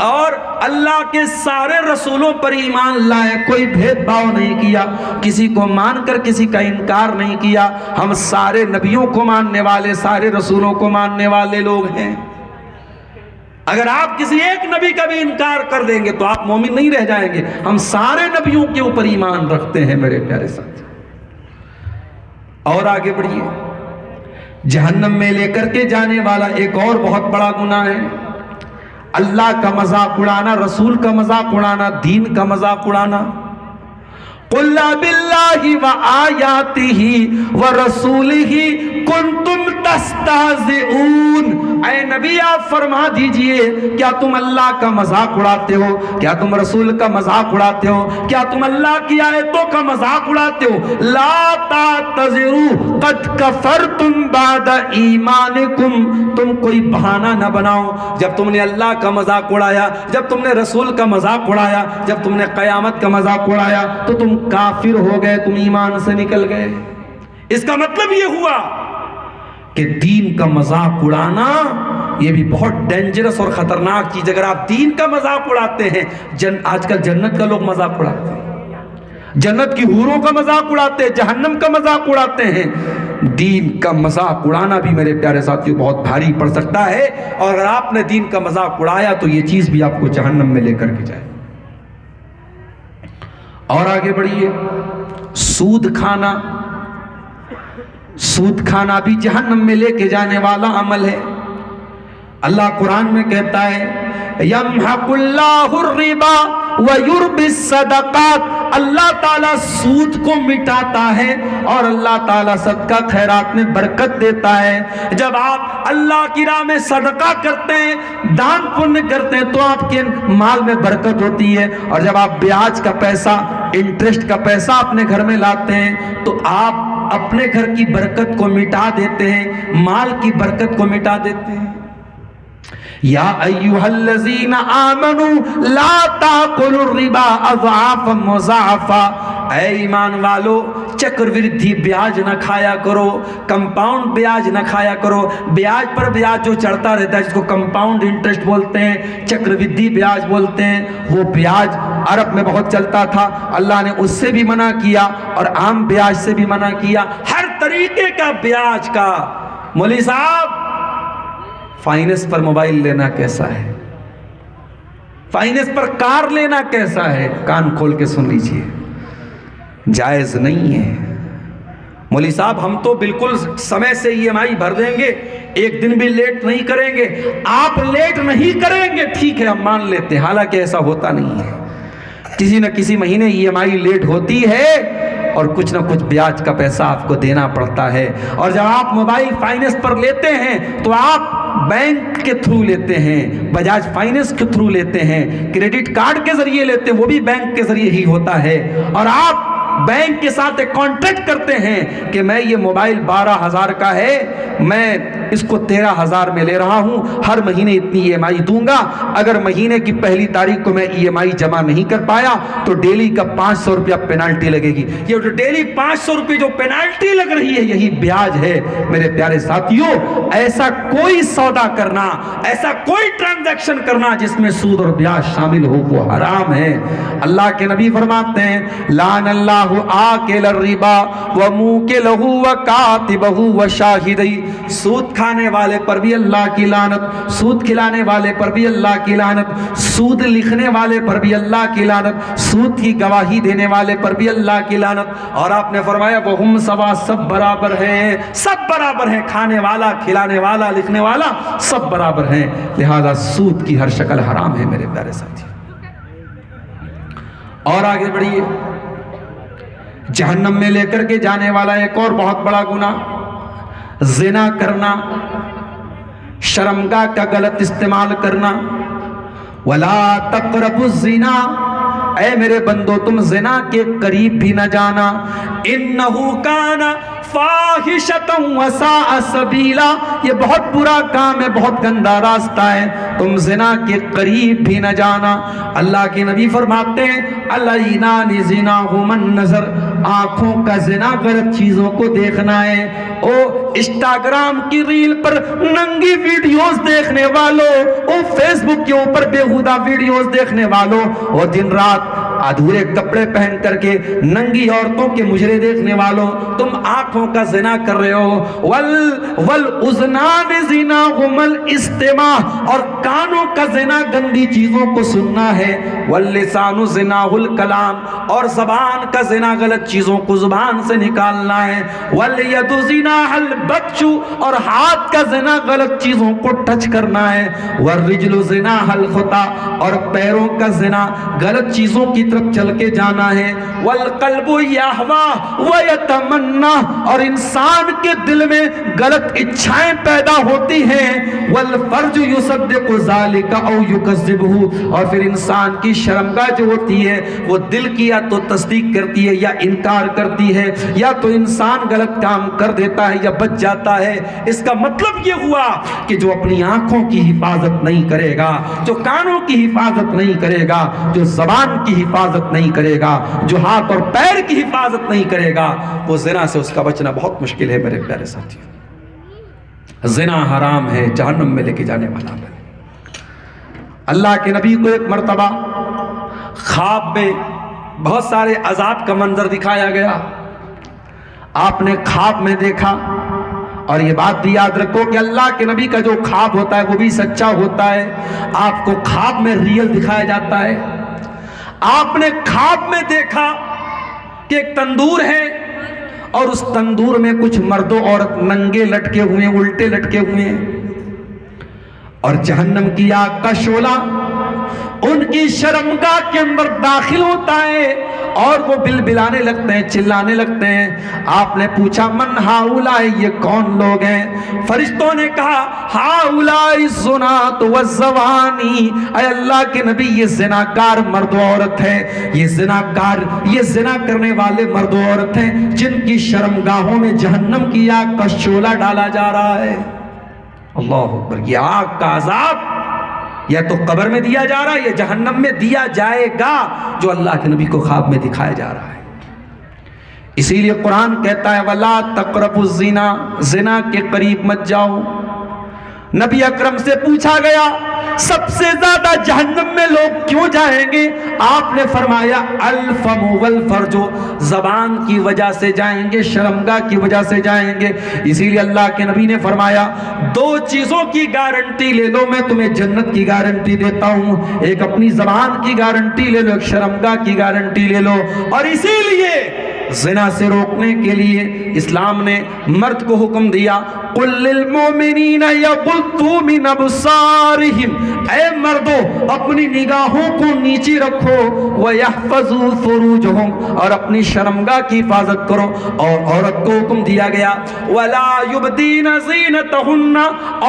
اور اللہ کے سارے رسولوں پر ایمان لائے، کوئی بھید بھاؤ نہیں کیا، کسی کو مان کر کسی کا انکار نہیں کیا. ہم سارے نبیوں کو ماننے والے، سارے رسولوں کو ماننے والے لوگ ہیں. اگر آپ کسی ایک نبی کا بھی انکار کر دیں گے تو آپ مومن نہیں رہ جائیں گے. ہم سارے نبیوں کے اوپر ایمان رکھتے ہیں میرے پیارے ساتھی. اور آگے بڑھیے، جہنم میں لے کر کے جانے والا ایک اور بہت بڑا گناہ ہے، اللہ کا مذاق اڑانا، رسول کا مذاق اڑانا، دین کا مذاق اڑانا۔ قُلْ بِاللَّهِ وَآيَاتِهِ وَرَسُولِهِ كُنْتُمْ تَسْتَهْزِئُونَ۔ اے نبی آپ فرما دیجئے، کیا تم اللہ کا مذاق اڑاتے ہو؟ کیا تم رسول کا مذاق اڑاتے ہو؟ کیا تم اللہ کی آیتوں کا مذاق اڑاتے ہو؟ لَا تَعْتَذِرُوا قَدْ كَفَرْتُمْ بَعْدَ ایمانکم، تم کوئی بہانہ نہ بناؤ۔ جب تم نے اللہ کا مذاق اڑایا، جب تم نے رسول کا مذاق اڑایا، جب تم نے قیامت کا مذاق اڑایا تو تم کافر ہو گئے، تم ایمان سے نکل گئے۔ اس کا مطلب یہ ہوا کہ دین کا مذاق اڑانا یہ بھی بہت ڈینجرس اور خطرناک چیز۔ اگر آپ دین کا مذاق اڑاتے ہیں، آج کل جنت کا لوگ مذاق اڑاتے ہیں، جنت کی حوروں کا مذاق اڑاتے ہیں، جہنم کا مذاق اڑاتے ہیں، دین کا مذاق اڑانا بھی میرے پیارے ساتھیوں بہت بھاری پڑ سکتا ہے، اور اگر آپ نے دین کا مذاق اڑایا تو یہ چیز بھی آپ کو جہنم میں لے کر کے جائے۔ اور آگے بڑھیے، سود کھانا، سود کھانا بھی جہنم میں لے کے جانے والا عمل ہے۔ اللہ قرآن میں کہتا ہے یمحق اللہ الربا ویربی الصدقات، اللہ تعالیٰ سود کو مٹاتا ہے اور اللہ تعالیٰ صدقہ خیرات میں برکت دیتا ہے۔ جب آپ اللہ کی راہ میں صدقہ کرتے ہیں، دان پن کرتے ہیں تو آپ کے مال میں برکت ہوتی ہے، اور جب آپ بیاج کا پیسہ، انٹرسٹ کا پیسہ اپنے گھر میں لاتے ہیں تو آپ اپنے گھر کی برکت کو مٹا دیتے ہیں، مال کی برکت کو مٹا دیتے ہیں۔ یا ایھا الذین آمنوا لا تاکلوا الربا اضعافا مضاعفا، اے ایمان والو چکروردھی بیاج نہ کھایا کرو، کمپاؤنڈ بیاج نہ کھایا کرو۔ بیاج پر بیاج جو چڑھتا رہتا ہے جس کو کمپاؤنڈ انٹرسٹ بولتے ہیں، چکروردھی بیاج بولتے ہیں، وہ بیاج عرب میں بہت چلتا تھا، اللہ نے اس سے بھی منع کیا اور عام بیاج سے بھی منع کیا۔ ہر طریقے کا بیاج کا۔ مولوی صاحب فائننس پر موبائل لینا کیسا ہے؟ فائننس پر کار لینا کیسا ہے؟ کان کھول کے سن لیجئے، جائز نہیں ہے۔ مولوی صاحب ہم تو بالکل سمے سے ای ایم آئی بھر دیں گے، ایک دن بھی لیٹ نہیں کریں گے۔ آپ لیٹ نہیں کریں گے ٹھیک ہے، ہم مان لیتے ہیں، حالانکہ ایسا ہوتا نہیں ہے۔ کسی نہ کسی مہینے ای ایم آئی لیٹ ہوتی ہے اور کچھ نہ کچھ بیاج کا پیسہ آپ کو دینا پڑتا ہے۔ اور جب آپ موبائل فائننس پر لیتے ہیں تو آپ بینک کے تھرو لیتے ہیں، بجاج فائننس کے تھرو لیتے ہیں، کریڈٹ کارڈ کے ذریعے لیتے ہیں، وہ بھی بینک کے ذریعے ہی ہوتا ہے۔ اور آپ بینک کے ساتھ ایک کانٹریکٹ کرتے ہیں کہ میں یہ موبائل 12,000 کا ہے، میں اس کو 13,000 میں لے رہا ہوں، ہر مہینے اتنی ای ایم آئی دوں گا، اگر مہینے کی پہلی تاریخ کو میں ای ایم آئی جمع نہیں کر پایا تو ڈیلی کا 500 روپیہ پینالٹی لگے گی۔ یہ جو ڈیلی 500 روپے جو پینالٹی لگ رہی ہے یہی بیاج ہے۔ میرے پیارے ساتھیوں، ایسا کوئی سودا کرنا، ایسا کوئی ٹرانزیکشن کرنا جس میں سود اور بیاج شامل ہو وہ حرام ہے۔ اللہ کے نبی فرماتے ہیں لعن اللہ آکل الربا وموکلہ وکاتبہ وشاہدی، سود کھانے والے پر بھی اللہ کی لعنت، سود کھلانے والے پر بھی اللہ کی لعنت، سود لکھنے والے پر بھی اللہ کی لعنت، سود کی گواہی دینے والے پر بھی اللہ کی لعنت۔ اور آپ نے فرمایا وہم سوا، سب برابر ہیں، سب برابر ہیں، کھانے والا، کھلانے والا، لکھنے والا سب برابر ہیں۔ لہذا سود کی ہر شکل حرام ہے میرے پیارے ساتھی۔ اور آگے بڑھیے، جہنم میں لے کر کے جانے والا ایک اور بہت بڑا گناہ، زنا کرنا، شرمگاہ کا غلط استعمال کرنا۔ وَلَا تَقْرَبُوا الزِّنَا، اے میرے بندو تم زنا کے قریب بھی نہ جانا، اِنَّهُ كَانَ فَاحِشَةً وَسَاءَ سَبِيلًا، یہ بہت برا کام ہے، بہت گندا راستہ ہے، تم زنا کے قریب بھی نہ جانا۔ اللہ کے نبی فرماتے ہیں العینان زناہما النظر، آنکھوں کا زنا غلط چیزوں کو دیکھنا ہے۔ او انسٹاگرام کی ریل پر ننگی ویڈیوز دیکھنے والوں، او فیس بک کے اوپر بےہودہ ویڈیوز دیکھنے والوں، او دن رات ادھورے کپڑے پہن کر کے ننگی عورتوں کے مجرے دیکھنے والوں، تم آنکھوں کا زنا کر رہے ہو۔ والأذنان زناهما الاستماع، اور کانوں کا زنا گندی چیزوں کو سننا ہے۔ واللسان زناہ الکلام، اور زبان کا زنا غلط چیزوں کو زبان سے نکالنا ہے۔ والید زناہ البطش، اور ہاتھ کا زنا غلط چیزوں کو ٹچ کرنا ہے۔ والرجل زناہ الخطا، اور پیروں کا زنا غلط چیزوں کی طرف چل کے جانا ہے۔ والقلب یہوی ویتمنا، اور انسان کے دل میں غلط اچھائیں پیدا ہوتی ہیں۔ والفرج یصدق ذلك او یکذبہ، اور پھر انسان کی شرمگاہ جو ہوتی ہے وہ دل کی یا تو تصدیق کرتی ہے یا انکار کرتی ہے، یا تو انسان غلط کام کر دیتا ہے یا بچ جاتا ہے۔ اس کا مطلب یہ ہوا کہ جو اپنی آنکھوں کی حفاظت نہیں کرے گا، جو کانوں کی حفاظت نہیں کرے گا، جو زبان کی حفاظت نہیں کرے گا، جو ہاتھ اور پیر کی حفاظت نہیں کرے گا، وہ زنا سے اس کا بچنا بہت مشکل ہے میرے پیارے ساتھیوں۔ زنا حرام ہے، جہنم میں لے کے جانے والا ہے۔ اللہ کے نبی کو ایک مرتبہ خواب میں بہت سارے عذاب کا منظر دکھایا گیا۔ آپ نے خواب میں دیکھا، اور یہ بات بھی یاد رکھو کہ اللہ کے نبی کا جو خواب ہوتا ہے وہ بھی سچا ہوتا ہے۔ آپ کو خواب میں ریئل دکھایا جاتا ہے۔ آپ نے خواب میں دیکھا کہ ایک تندور ہے، اور اس تندور میں کچھ مرد و عورت ننگے لٹکے ہوئے ہیں، الٹے لٹکے ہوئے ہیں، اور جہنم کی آگ کا شعلہ ان کی شرمگاہ کے اندر داخل ہوتا ہے، اور وہ بلبلانے لگتے ہیں، چلانے لگتے ہیں۔ آپ نے پوچھا من ہؤلاء، یہ کون لوگ ہیں؟ فرشتوں نے کہا ہؤلاء الزنات والزوانی، اے اللہ کے نبی یہ زناکار مرد و عورت ہے، یہ زنا کرنے والے مرد و عورت ہیں جن کی شرمگاہوں میں جہنم کی آگ کا شعلہ ڈالا جا رہا ہے۔ اللہ اکبر! یہ آگ کا عذاب یا تو قبر میں دیا جا رہا ہے یا جہنم میں دیا جائے گا، جو اللہ کے نبی کو خواب میں دکھایا جا رہا ہے۔ اسی لیے قرآن کہتا ہے وَلَا تَقْرَبُوا الزِّنَا، زنا کے قریب مت جاؤ۔ نبی اکرم سے پوچھا گیا سب سے زیادہ جہنم میں لوگ کیوں جائیں گے؟ آپ نے فرمایا الفم والفرج، زبان کی وجہ سے جائیں گے، شرمگاہ کی وجہ سے جائیں گے۔ اسی لیے اللہ کے نبی نے فرمایا دو چیزوں کی گارنٹی لے لو، میں تمہیں جنت کی گارنٹی دیتا ہوں، ایک اپنی زبان کی گارنٹی لے لو، ایک شرمگاہ کی گارنٹی لے لو۔ اور اسی لیے زنا سے روکنے کے لیے اسلام نے مرد کو حکم دیا قُلْ لِلْمُؤْمِنِينَ يَغُضُّوا مِنْ أَبْصَارِهِمْ، اے مردو اپنی نگاہوں کو نیچی رکھو، وَيَحْفَظُوا فُرُوجَهُمْ، اور اپنی شرمگاہ کی حفاظت کرو۔ اور عورت کو حکم دیا گیا وَلَا يُبْدِينَ زِينَتَهُنَّ،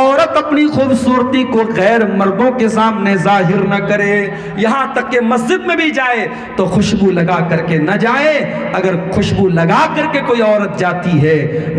عورت اپنی خوبصورتی کو غیر مردوں کے سامنے ظاہر نہ کرے، یہاں تک کہ مسجد میں بھی جائے تو خوشبو لگا کر کے نہ جائے۔ اگر خوشبو لگا کر کے کوئی عورت جاتی ہے،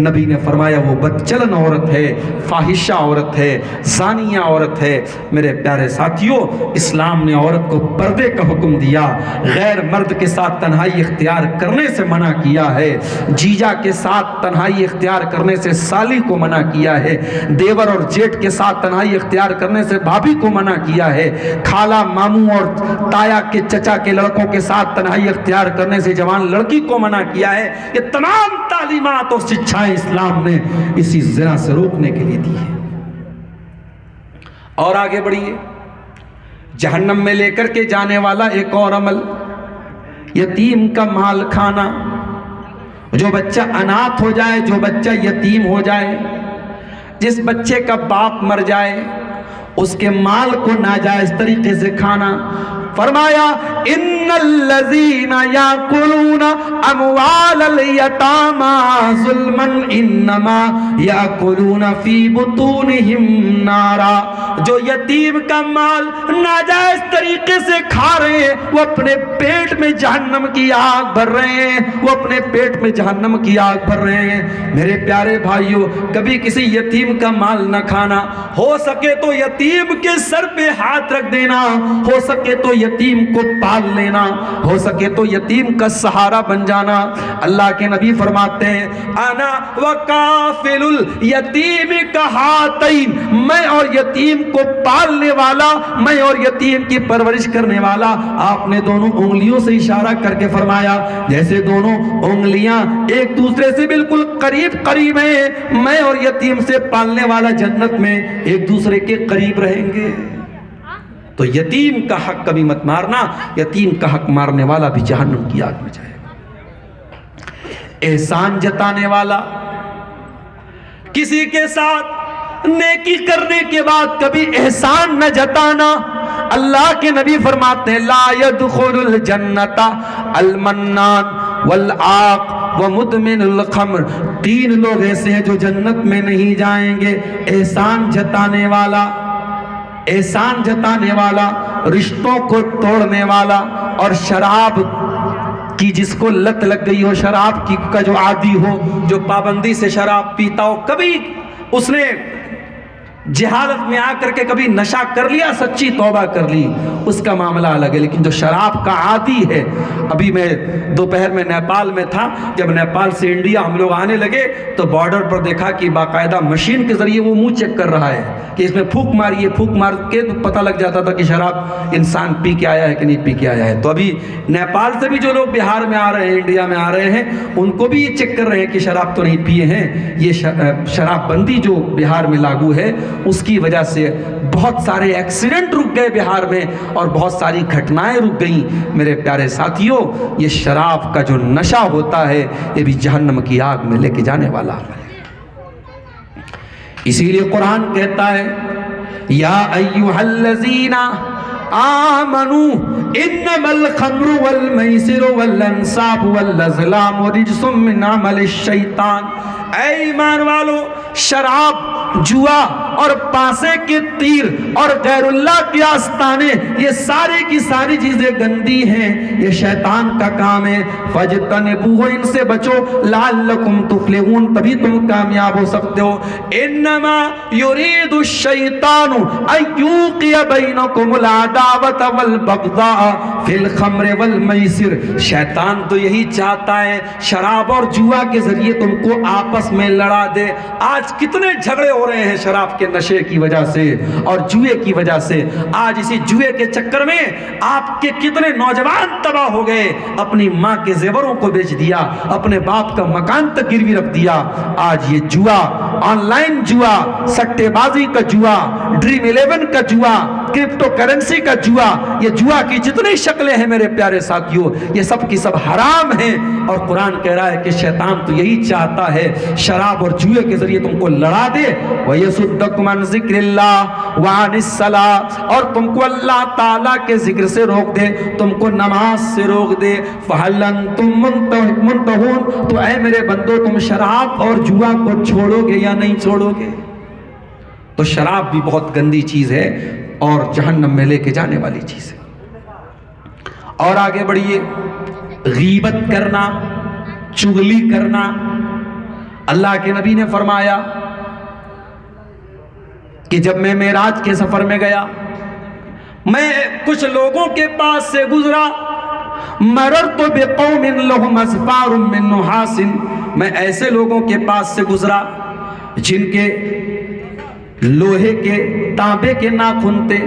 نبی نے فرمایا وہ بدچلن عورت ہے، فاحشہ عورت ہے، زانیہ عورت ہے۔ میرے پیارے ساتھیوں، اسلام نے عورت کو پردے کا حکم دیا، غیر مرد کے ساتھ تنہائی اختیار کرنے سے منع کیا ہے، جیجا کے ساتھ تنہائی اختیار کرنے سے سالی کو منع کیا ہے، دیور اور جیٹ کے ساتھ تنہائی اختیار کرنے سے بھابھی کو منع کیا ہے، خالہ ماموں اور تایا کے چچا کے لڑکوں کے ساتھ تنہائی اختیار کرنے سے جوان لڑکی کو منع کیا ہے۔ یہ تمام تعلیمات اور شکشائیں اسلام نے اسی زنا سے روکنے کے لیے دی ہے۔ اور آگے بڑھیے، جہنم میں لے کر کے جانے والا ایک اور عمل، یتیم کا مال کھانا۔ جو بچہ اناتھ ہو جائے، جو بچہ یتیم ہو جائے، جس بچے کا باپ مر جائے، اس کے مال کو ناجائز طریقے سے کھانا۔ فرمایا ان الذین یاکلون اموال الیتامی ظلما انما یاکلون فی بطونہم نارا، جو یتیم کا مال ناجائز طریقے سے کھا رہے ہیں وہ اپنے پیٹ میں جہنم کی آگ بھر رہے ہیں، وہ اپنے پیٹ میں جہنم کی آگ بھر رہے ہیں۔ میرے پیارے بھائیوں، کبھی کسی یتیم کا مال نہ کھانا، ہو سکے تو یتیم کے سر پہ ہاتھ رکھ دینا، ہو سکے تو یتیم کو پال لینا، ہو سکے تو یتیم کا سہارا بن جانا۔ اللہ کے نبی فرماتے ہیں انا وکافل الیتیم کہاتین، میں اور یتیم یتیم کو پالنے والا، میں اور یتیم کی پرورش کرنے والا۔ آپ نے دونوں انگلیوں سے اشارہ کر کے فرمایا جیسے دونوں انگلیاں ایک دوسرے سے بالکل قریب قریب ہیں، میں اور یتیم سے پالنے والا جنت میں ایک دوسرے کے قریب رہیں گے۔ تو یتیم کا حق کبھی مت مارنا، یتیم کا حق مارنے والا بھی جہنم کی آگ میں جائے گا۔ احسان جتانے والا، کسی کے ساتھ نیکی کرنے کے بعد کبھی احسان نہ جتانا۔ اللہ کے نبی فرماتے ہیں لا يدخل الجنت المنان والعاق ومدمن الخمر، تین لوگ ایسے ہیں جو جنت میں نہیں جائیں گے، احسان جتانے والا، احسان جتانے والا، رشتوں کو توڑنے والا، اور شراب کی جس کو لت لگ گئی ہو، شراب کی کا جو عادی ہو، جو پابندی سے شراب پیتا ہو، کبھی اس نے جہالت میں آ کر کے کبھی نشہ کر لیا، سچی توبہ کر لی، اس کا معاملہ الگ ہے، لیکن جو شراب کا عادی ہے۔ ابھی میں دوپہر میں نیپال میں تھا، جب نیپال سے انڈیا ہم لوگ آنے لگے تو بارڈر پر دیکھا کہ باقاعدہ مشین کے ذریعے وہ منہ چیک کر رہا ہے کہ اس میں پھونک ماری ہے، پھونک مار کے پتہ لگ جاتا تھا کہ شراب انسان پی کے آیا ہے کہ نہیں پی کے آیا ہے۔ تو ابھی نیپال سے بھی جو لوگ بہار میں آ رہے ہیں، انڈیا میں آ رہے ہیں، ان کو بھی یہ چیک کر رہے ہیں کہ شراب تو نہیں پیے ہیں۔ یہ شراب بندی جو بہار میں لاگو ہے، اس کی وجہ سے بہت سارے ایکسیڈنٹ رک گئے بہار میں، اور بہت ساری گھٹنائیں رک گئیں۔ میرے پیارے ساتھیوں، یہ شراب کا جو نشہ ہوتا ہے یہ بھی جہنم کی آگ میں لے کے جانے والا ہے۔ اسی لیے قرآن کہتا ہے یا ایھا الذین آمنوا انما الخمر والمیسر والانصاب والازلام رجس من عمل الشیطان، اے ایمان والو، شراب، جوا اور پاسے کے تیر اور غیر اللہ کے آستانے، یہ ساری کی ساری چیزیں گندی ہیں، یہ شیطان کا کام ہے۔ فاجتنبوہ، ان سے بچو، لعلکم تفلحون، تبھی تم کامیاب ہو سکتے ہو۔ انما یرید الشیطان ان یوقع بینکم العداوۃ والبغضاء فی الخمر والمیسر، شیطان تو یہی چاہتا ہے شراب اور جوا کے ذریعے تم کو آپس میں لڑا دے۔ آج کتنے جھگڑے ہو رہے ہیں شراب کے نشے کی وجہ سے اور جوئے کی وجہ سے۔ آج اسی جوئے کے چکر میں آپ کے کتنے نوجوان تباہ ہو گئے، اپنی ماں کے زیوروں کو بیچ دیا، اپنے باپ کا مکان تک گروی رکھ دیا۔ آج یہ جوا، آن لائن جوا، سٹے بازی کا جوا، ڈریم 11 کا جوا، کرپٹو کرنسی کا جوا، یہ جوا کی جتنی شکلیں ہیں میرے پیارے ساتھیوں، یہ سب کی سب حرام ہیں۔ اور قرآن کہہ رہا ہے کہ شیطان تو یہی چاہتا ہے شراب اور جوئے کے ذریعے تم کو لڑا دے۔ وَيَصُدَّكُمْ عَنْ ذِكْرِ اللَّهِ وَعَنِ الصَّلَاةِ، اور تم کو اللہ تعالیٰ کے ذکر سے روک دے، تم کو نماز سے روک دے۔ فَهَلْ أَنْتُمْ مُنْتَهُونَ، تو اے میرے بندو تم شراب اور جوا کو چھوڑو گے یا نہیں چھوڑو گے؟ تو شراب بھی بہت گندی چیز ہے اور جہنم میں لے کے جانے والی چیز ہے۔ اور آگے بڑھیے، غیبت کرنا، چغلی کرنا۔ اللہ کے نبی نے فرمایا کہ جب میں معراج کے سفر میں گیا، میں کچھ لوگوں کے پاس سے گزرا، مررت بقوم لهم اسفار من نحاس، میں ایسے لوگوں کے پاس سے گزرا جن کے لوہے کے، تانبے کے ناخن تھے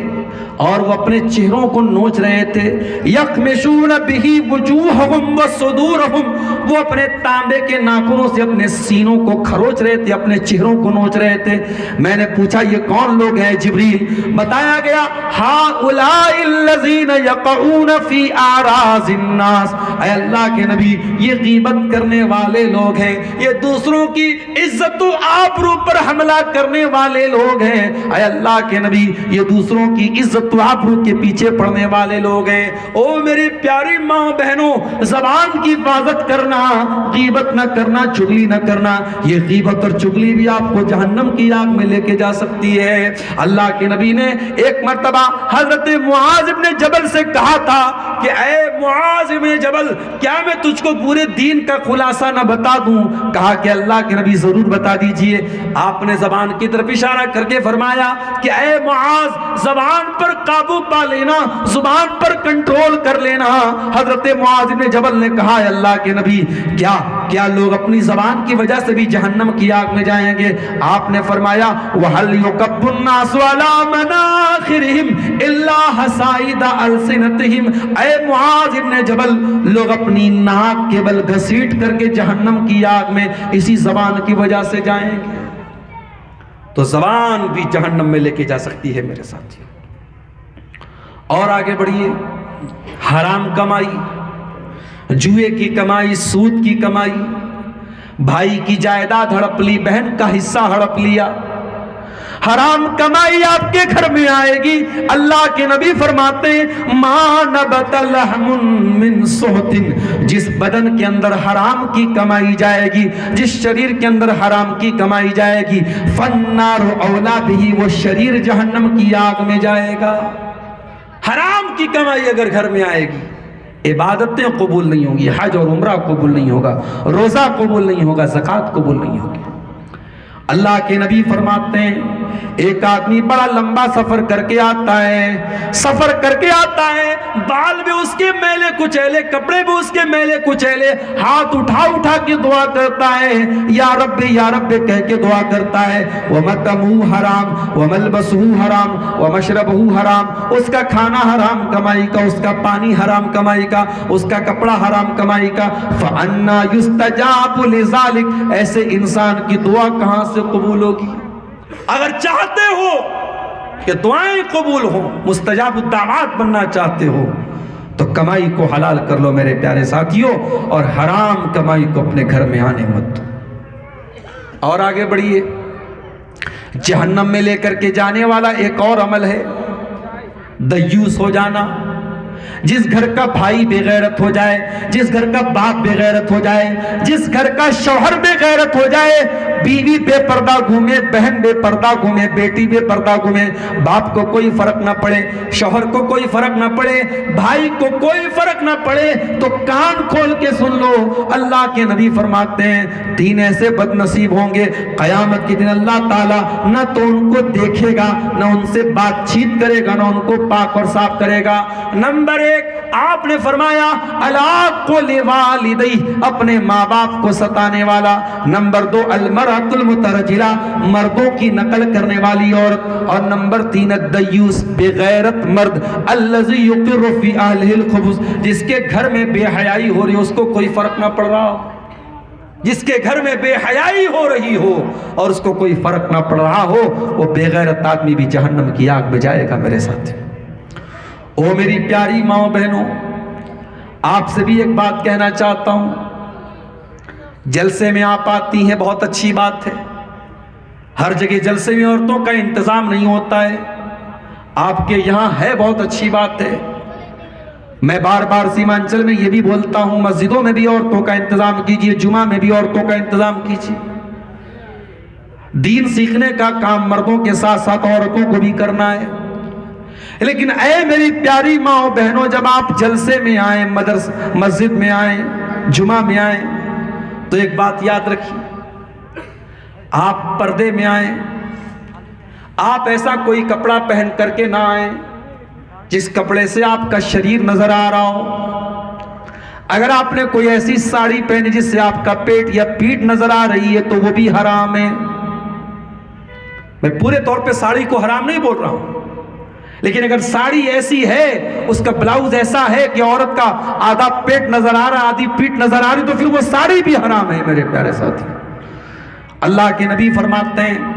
اور وہ اپنے چہروں کو نوچ رہے تھے۔ یخمشون بہ وجوہہم وصدورہم، وہ اپنے تانبے کے ناخنوں سے اپنے سینوں کو کھروچ رہے تھے، اپنے چہروں کو نوچ رہے تھے۔ میں نے پوچھا یہ کون لوگ ہیں جبریل؟ بتایا گیا ہؤلاء الذین یقعون فی اعراض الناس، اے اللہ کے نبی یہ غیبت کرنے والے لوگ ہیں، یہ دوسروں کی عزت و آبرو پر حملہ کرنے والے لوگ ہیں۔ اے اللہ کے نبی یہ دوسروں کی عزت و آبرو کے پیچھے پڑنے والے لوگ ہیں۔ او میری پیاری ماں بہنوں، زبان کی حفاظت کرنا، غیبت نہ کرنا، چغلی نہ کرنا۔ یہ غیبت اور چغلی بھی آپ کو جہنم کی آگ میں لے کے جا سکتی ہے۔ اللہ کے نبی نے ایک مرتبہ حضرت معاذ ابن جبل سے کہا تھا کہ اے معاذ ابن جبل، کیا میں تجھ کو پورے دین کا خلاصہ نہ بتا دوں؟ کہا کہ اللہ کے نبی ضرور بتا دیجئے۔ آپ نے زبان کی طرف اشارہ کر کے فرمایا کہ اے معاذ، زبان پر قابو پا لینا، زبان پر کنٹرول کر لینا۔ حضرت معاذ بن جبل نے کہا اے اللہ کے نبی، کیا لوگ اپنی زبان کی وجہ سے بھی جہنم کی آگ میں جائیں گے؟ آپ نے فرمایا وَهَلْ يُكَبُّ النَّاسُ عَلَى مَنَاخِرِهِمْ إِلَّا حَصَائِدَ أَلْسِنَتِهِمْ۔ اے معاذ بن جبل، لوگ اپنی ناک کے بل گھسیٹ کر کے جہنم کی آگ میں اسی زبان کی وجہ سے جائیں گے۔ تو زبان بھی جہنم میں لے کے جا سکتی ہے میرے ساتھی۔ اور آگے بڑھیے، حرام کمائی، جوئے کی کمائی، سود کی کمائی، بھائی کی جائیداد ہڑپ لی، بہن کا حصہ ہڑپ لیا، حرام کمائی آپ کے گھر میں آئے گی۔ اللہ کے نبی فرماتے ہیں ما نبت لحم من سحت، جس بدن کے اندر حرام کی کمائی جائے گی، جس شریر کے اندر حرام کی کمائی جائے گی، فالنار اولا بہ، وہ شریر جہنم کی آگ میں جائے گا۔ حرام کی کمائی اگر گھر میں آئے گی، عبادتیں قبول نہیں ہوں گی، حج اور عمرہ قبول نہیں ہوگا، روزہ قبول نہیں ہوگا، زکوٰۃ قبول نہیں ہوگی۔ اللہ کے نبی فرماتے ہیں ایک آدمی بڑا لمبا سفر کر کے آتا ہے، بال بھی اس کے میلے کچیلے، کپڑے بھی اس کے میلے کچیلے، ہاتھ اٹھا کے دعا کرتا ہے، یا رب کہہ کے دعا کرتا ہے، وَمَطْعَمُهُ حرام وَمَلْبَسُهُ حرام وَمَشْرَبُهُ حرام، اس کا کھانا حرام کمائی کا، اس کا پانی حرام کمائی کا، اس کا کپڑا حرام کمائی کا، فَأَنَّا يُسْتَجَابُ لِذَلِكَ، ایسے انسان کی دعا کہاں سے قبول ہوگی؟ اگر چاہتے ہو کہ دعائیں قبول ہوں، مستجاب الدعوات بننا چاہتے ہو، تو کمائی کو حلال کر لو میرے پیارے ساتھیوں، اور حرام کمائی کو اپنے گھر میں آنے مت دو۔ اور آگے بڑھیے، جہنم میں لے کر کے جانے والا ایک اور عمل ہے دیوس ہو جانا۔ جس گھر کا بھائی بے غیرت ہو جائے، جس گھر کا باپ بے غیرت ہو جائے، جس گھر کا شوہر بے غیرت ہو جائے، بیوی بے پردہ گھومے، بہن بے پردہ گھومے، بیٹی بے پردہ گھومے، باپ کو کوئی فرق نہ پڑے، شوہر کو کوئی فرق نہ پڑے، بھائی کو کوئی فرق نہ پڑے، تو کان کھول کے سن لو، اللہ کے نبی فرماتے ہیں 3 ایسے بد نصیب ہوں گے قیامت کے دن اللہ تعالیٰ نہ تو ان کو دیکھے گا، نہ ان سے بات چیت کرے گا، نہ ان کو پاک اور صاف کرے گا۔ نمبر 1 آپ نے فرمایا العاق لوالدیہ، اپنے ماں باپ کو ستانے والا۔ نمبر 2 المرأۃ المترجلہ، مردوں کی نقل کرنے والی عورت۔ اور نمبر 3 الدیوس، بے غیرت مرد، الذی یقر فی اہلہ الخبث، جس کے گھر میں بے حیائی ہو رہی ہے، اس کو کوئی فرق نہ پڑ رہا ہو، جس کے گھر میں بے حیائی ہو رہی ہو اور اس کو کوئی فرق نہ پڑ رہا ہو، وہ بے غیرت آدمی بھی جہنم کی آگ میں جائے گا میرے ساتھ۔ او میری پیاری ماں بہنوں، آپ سے بھی ایک بات کہنا چاہتا ہوں، جلسے میں آپ آتی ہیں، بہت اچھی بات ہے، ہر جگہ جلسے میں عورتوں کا انتظام نہیں ہوتا ہے، آپ کے یہاں ہے، بہت اچھی بات ہے۔ میں بار بار سیمانچل میں یہ بھی بولتا ہوں، مسجدوں میں بھی عورتوں کا انتظام کیجیے، جمعہ میں بھی عورتوں کا انتظام کیجیے۔ دین سیکھنے کا کام مردوں کے ساتھ ساتھ عورتوں کو بھی کرنا ہے۔ لیکن اے میری پیاری ماں و بہنوں، جب آپ جلسے میں آئیں، مسجد میں آئیں، جمعہ میں آئیں، تو ایک بات یاد رکھیے، آپ پردے میں آئیں، آپ ایسا کوئی کپڑا پہن کر کے نہ آئیں جس کپڑے سے آپ کا شریر نظر آ رہا ہو۔ اگر آپ نے کوئی ایسی ساڑی پہنی جس سے آپ کا پیٹ یا پیٹھ نظر آ رہی ہے تو وہ بھی حرام ہے۔ میں پورے طور پہ ساڑی کو حرام نہیں بول رہا ہوں، لیکن اگر ساڑی ایسی ہے، اس کا بلاؤز ایسا ہے کہ عورت کا آدھا پیٹ نظر آ رہا، آدھی پیٹ نظر آ رہی، تو پھر وہ ساڑی بھی حرام ہے میرے پیارے ساتھی۔ اللہ کے نبی فرماتے ہیں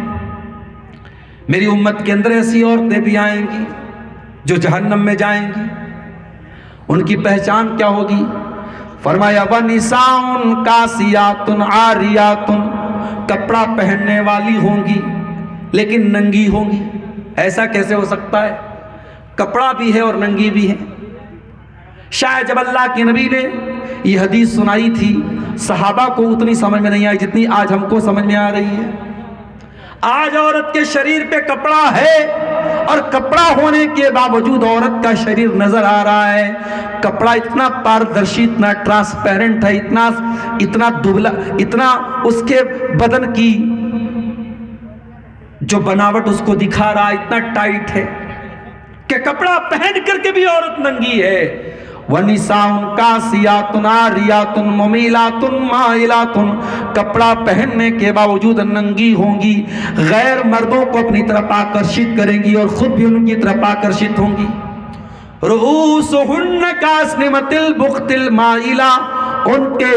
میری امت کے اندر ایسی عورتیں بھی آئیں گی جو جہنم میں جائیں گی۔ ان کی پہچان کیا ہوگی؟ فرمایا وَنِسَاءٌ کاسیاتٌ عاریاتٌ، کپڑا پہننے والی ہوں گی لیکن ننگی ہوں گی۔ ایسا کیسے ہو سکتا ہے؟ کپڑا بھی ہے اور ننگی بھی ہے۔ شاید جب اللہ کے نبی نے یہ حدیث سنائی تھی، صحابہ کو اتنی سمجھ میں نہیں آئی جتنی آج ہم کو سمجھ میں آ رہی ہے۔ آج عورت کے شریر پہ کپڑا ہے، اور کپڑا ہونے کے باوجود عورت کا شریر نظر آ رہا ہے۔ کپڑا اتنا پاردرشی، اتنا ٹرانسپیرنٹ ہے، اتنا دبلا، اتنا اس کے بدن کی جو بناوٹ اس کو دکھا رہا ہے، اتنا ٹائٹ ہے۔ کہ کپڑا پہن کر کے بھی عورت ننگی ہے. وَنِسَاءٌ كَاسِيَاتٌ عَارِيَاتٌ مُمِيلَاتٌ مَائِلَاتٌ، کپڑا پہننے کے باوجود ننگی ہوں گی، غیر مردوں کو اپنی طرف آکرشت کریں گی اور خود بھی ان کی طرف آکرشت ہوں گی. رؤوسہن کاسنمۃ البخت المائلہ، ان کے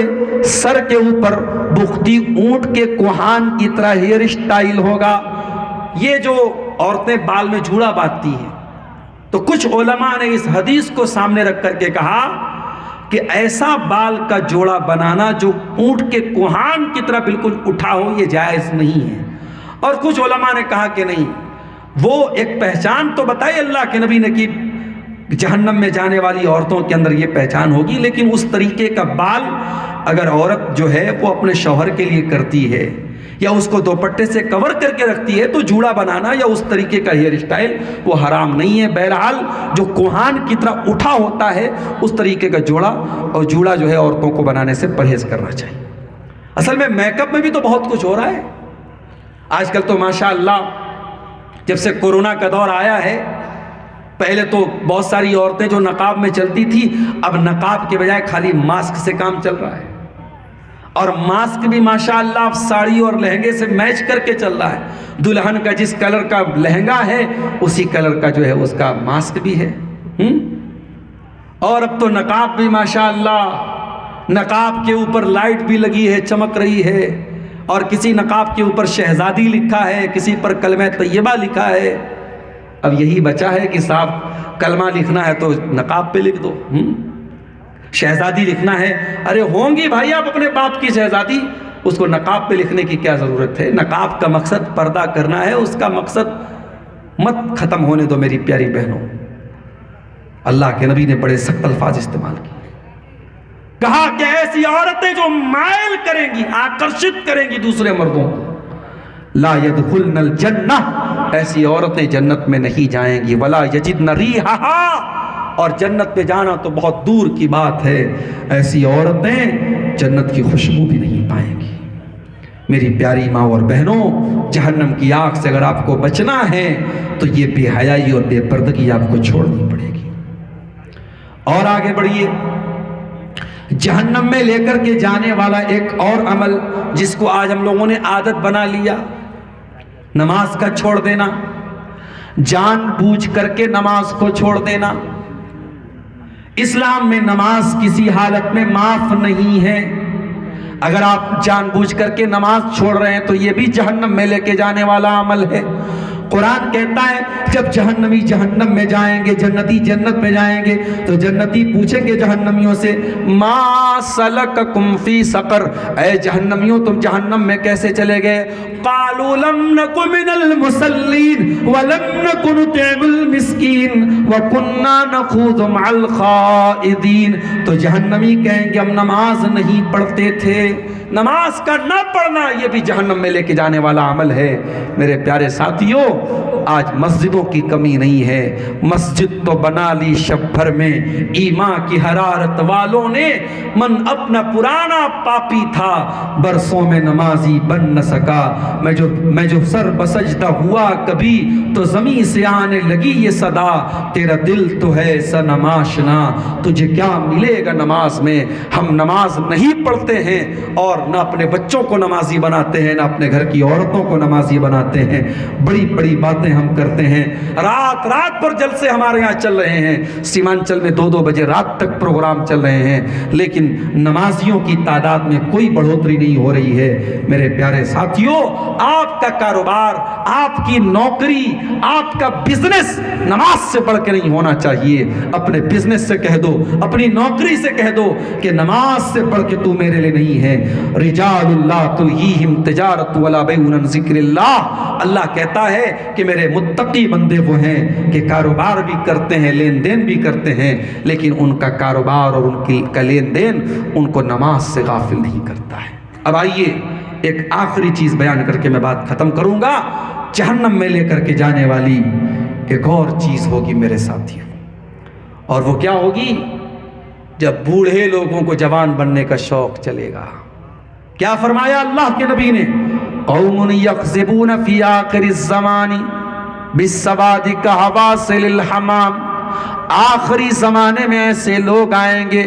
سر کے اوپر بختی اونٹ کے کوہان کی طرح ہیئر اسٹائل ہوگا. یہ جو عورتیں بال میں جھوڑا باندھتی ہیں، تو کچھ علماء نے اس حدیث کو سامنے رکھ کر کے کہا کہ ایسا بال کا جوڑا بنانا جو اونٹ کے کوہان کی طرح بالکل اٹھا ہو، یہ جائز نہیں ہے. اور کچھ علماء نے کہا کہ نہیں، وہ ایک پہچان تو بتائی اللہ کے نبی نے کہ جہنم میں جانے والی عورتوں کے اندر یہ پہچان ہوگی، لیکن اس طریقے کا بال اگر عورت جو ہے وہ اپنے شوہر کے لیے کرتی ہے یا اس کو دوپٹے سے کور کر کے رکھتی ہے، تو جوڑا بنانا یا اس طریقے کا ہیئر اسٹائل وہ حرام نہیں ہے. بہرحال جو کوہان کی طرح اٹھا ہوتا ہے اس طریقے کا جوڑا اور جوڑا جو ہے عورتوں کو بنانے سے پرہیز کرنا چاہیے. اصل میں میک اپ میں بھی تو بہت کچھ ہو رہا ہے آج کل. تو ماشاءاللہ جب سے کورونا کا دور آیا ہے، پہلے تو بہت ساری عورتیں جو نقاب میں چلتی تھی، اب نقاب کے بجائے خالی ماسک سے کام چل رہا ہے. اور ماسک بھی ماشاءاللہ اب ساڑی اور لہنگے سے میچ کر کے چل رہا ہے. دلہن کا جس کلر کا لہنگا ہے اسی کلر کا جو ہے اس کا ماسک بھی ہے. اور اب تو نقاب بھی ماشاءاللہ، نقاب کے اوپر لائٹ بھی لگی ہے، چمک رہی ہے. اور کسی نقاب کے اوپر شہزادی لکھا ہے، کسی پر کلمہ طیبہ لکھا ہے. اب یہی بچا ہے کہ صاحب کلمہ لکھنا ہے تو نقاب پہ لکھ دو، شہزادی لکھنا ہے، ارے ہوں گی بھائی آپ اپنے باپ کی شہزادی، اس کو نقاب پہ لکھنے کی کیا ضرورت ہے؟ نقاب کا مقصد پردہ کرنا ہے، اس کا مقصد مت ختم ہونے دو میری پیاری بہنوں. اللہ کے نبی نے بڑے سخت الفاظ استعمال کیے، کہا کہ ایسی عورتیں جو مائل کریں گی، آکرشت کریں گی دوسرے مردوں کو، لا يدخلن الجنہ، ایسی عورتیں جنت میں نہیں جائیں گی. ولا یجدن ریحہا، اور جنت پہ جانا تو بہت دور کی بات ہے، ایسی عورتیں جنت کی خوشبو بھی نہیں پائیں گی. میری پیاری ماں اور بہنوں، جہنم کی آگ سے اگر آپ کو بچنا ہے تو یہ بے حیائی اور بے پردگی آپ کو چھوڑنی پڑے گی. اور آگے بڑھیے، جہنم میں لے کر کے جانے والا ایک اور عمل جس کو آج ہم لوگوں نے عادت بنا لیا، نماز کا چھوڑ دینا، جان بوجھ کر کے نماز کو چھوڑ دینا. اسلام میں نماز کسی حالت میں معاف نہیں ہے. اگر آپ جان بوجھ کر کے نماز چھوڑ رہے ہیں تو یہ بھی جہنم میں لے کے جانے والا عمل ہے. قرآن کہتا ہے جب جہنمی جہنم میں جائیں گے، جنتی جنت میں جائیں گے تو جنتی پوچھیں گے جہنمیوں سے، ما سلککم فی سقر، اے جہنمیوں تم جہنم میں کیسے چلے گئے؟ قالوا لم نک من المصلین ولم نک نطعم المسکین وکنا نخوض مع الخائضین. تو جہنمی کہیں گے ہم نماز نہیں پڑھتے تھے. نماز کا نہ پڑھنا یہ بھی جہنم میں لے کے جانے والا عمل ہے. میرے پیارے ساتھیوں، آج مسجدوں کی کمی نہیں ہے. مسجد تو بنا لی شب بھر میں، ایمان کی حرارت والوں نے. من اپنا پرانا پاپی تھا، برسوں میں نمازی بن نہ سکا. میں جو سر بسجدہ ہوا کبھی تو زمین سے آنے لگی یہ صدا، تیرا دل تو ہے صنم آشنا، تجھے کیا ملے گا نماز میں. ہم نماز نہیں پڑھتے ہیں اور نہ اپنے بچوں کو نمازی بناتے ہیں، نہ اپنے گھر کی عورتوں کو نمازی بناتے ہیں. بڑی بڑی باتیں ہم کرتے ہیں. رات رات پر جلسے ہمارے یہاں چل رہے ہیں، سیمانچل میں 2-2 بجے رات تک پروگرام چل رہے ہیں، لیکن نمازیوں کی تعداد میں کوئی بڑھوتری نہیں ہو رہی ہے. میرے پیارے ساتھیوں، آپ کا کاروبار، آپ کی نوکری، آپ کا بزنس نماز سے بڑھ کے نہیں ہونا چاہیے. اپنے بزنس سے کہہ دو، اپنی نوکری سے کہہ دو کہ نماز سے بڑھ کے تو میرے لیے نہیں ہے. رجال اللہ تلہیہم تجارت ولا بیع عن ذکر اللہ. اللہ کہتا ہے کہ میرے متقی بندے وہ ہیں کہ کاروبار بھی کرتے ہیں، لین دین بھی کرتے ہیں، لیکن ان کا کاروبار اور ان کا لین دین ان کو نماز سے غافل نہیں کرتا ہے. اب آئیے ایک آخری چیز بیان کر کے میں بات ختم کروں گا. جہنم میں لے کر کے جانے والی ایک اور چیز ہوگی میرے ساتھیوں، اور وہ کیا ہوگی؟ جب بوڑھے لوگوں کو جوان بننے کا شوق چلے گا. کیا فرمایا اللہ کے نبی نے؟ قوم یکذبون فی آخر الزمان بالسواد کحواصل الحمام، آخری زمانے میں ایسے لوگ آئیں گے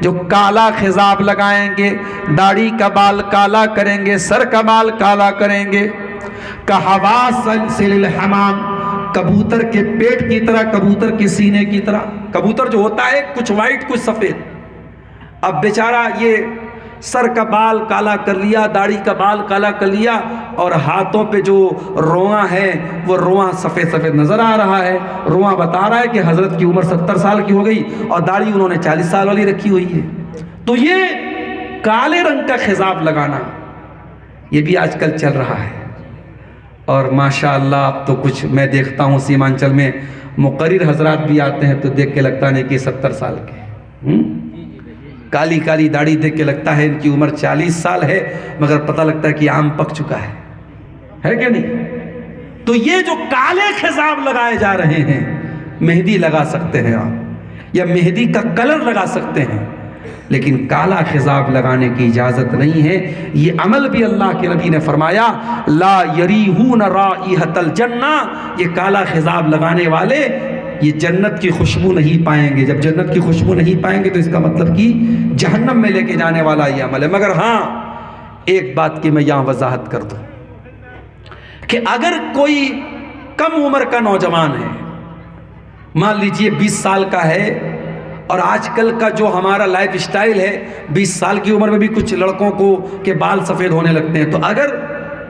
جو کالا خضاب لگائیں گے، داڑھی کا بال کالا کریں گے، سر کا بال کالا کریں گے، کحواصل الحمام، کبوتر کے پیٹ کی طرح، کبوتر کے سینے کی طرح۔ کبوتر جو ہوتا ہے کچھ وائٹ کچھ سفید، اب بیچارہ یہ سر کا بال کالا کر لیا، داڑھی کا بال کالا کر لیا، اور ہاتھوں پہ جو رواں ہے وہ رواں سفید سفید نظر آ رہا ہے۔ رواں بتا رہا ہے کہ حضرت کی عمر 70 سال کی ہو گئی اور داڑھی انہوں نے 40 سال والی رکھی ہوئی ہے۔ تو یہ کالے رنگ کا خضاب لگانا یہ بھی آج کل چل رہا ہے، اور ماشاءاللہ اب تو کچھ میں دیکھتا ہوں سیمانچل میں مقرر حضرات بھی آتے ہیں تو دیکھ کے لگتا نہیں کہ 70 سال کے، کالی کالی داڑھی دیکھ کے لگتا ہے ان کی عمر 40 سال ہے، مگر پتہ لگتا ہے کہ آم پک چکا ہے کہ نہیں؟ تو یہ جو کالے خضاب لگائے جا رہے ہیں، مہندی لگا سکتے ہیں آپ، یا مہندی کا کلر لگا سکتے ہیں، لیکن کالا خضاب لگانے کی اجازت نہیں ہے۔ یہ عمل بھی اللہ کے نبی نے فرمایا لا یریحون رائحۃ الجنہ، یہ کالا خضاب لگانے والے یہ جنت کی خوشبو نہیں پائیں گے۔ جب جنت کی خوشبو نہیں پائیں گے تو اس کا مطلب کہ جہنم میں لے کے جانے والا یہ عمل ہے۔ مگر ہاں ایک بات کی میں یہاں وضاحت کر دوں کہ اگر کوئی کم عمر کا نوجوان ہے، مان لیجئے 20 سال کا ہے، اور آج کل کا جو ہمارا لائف اسٹائل ہے 20 سال کی عمر میں بھی کچھ لڑکوں کو کے بال سفید ہونے لگتے ہیں، تو اگر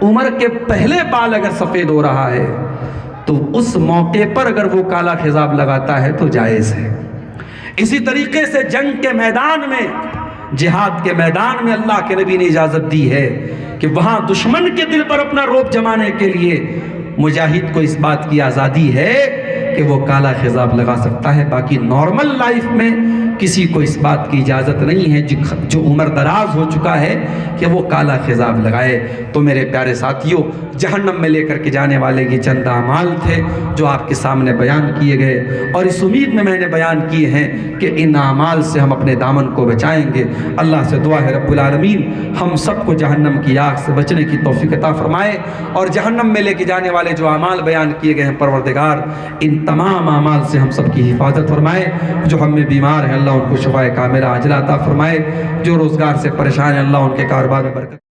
عمر کے پہلے بال اگر سفید ہو رہا ہے تو اس موقع پر اگر وہ کالا خضاب لگاتا ہے تو جائز ہے۔ اسی طریقے سے جنگ کے میدان میں، جہاد کے میدان میں اللہ کے نبی نے اجازت دی ہے کہ وہاں دشمن کے دل پر اپنا رعب جمانے کے لیے مجاہد کو اس بات کی آزادی ہے کہ وہ کالا خضاب لگا سکتا ہے، باقی نارمل لائف میں کسی کو اس بات کی اجازت نہیں ہے جو عمر دراز ہو چکا ہے کہ وہ کالا خضاب لگائے۔ تو میرے پیارے ساتھیوں، جہنم میں لے کر کے جانے والے یہ چند اعمال تھے جو آپ کے سامنے بیان کیے گئے، اور اس امید میں نے بیان کیے ہیں کہ ان اعمال سے ہم اپنے دامن کو بچائیں گے۔ اللہ سے دعا ہے رب العالمین ہم سب کو جہنم کی آگ سے بچنے کی توفیق عطا فرمائے، اور جہنم میں لے کے جانے والے جو اعمال بیان کیے گئے ہیں پروردگار ان تمام اعمال سے ہم سب کی حفاظت فرمائے۔ جو ہم میں بیمار ہیں اللہ ان کو شفائے کاملہ عاجلہ عطا فرمائے، جو روزگار سے پریشان ہیں اللہ ان کے کاروبار میں برکت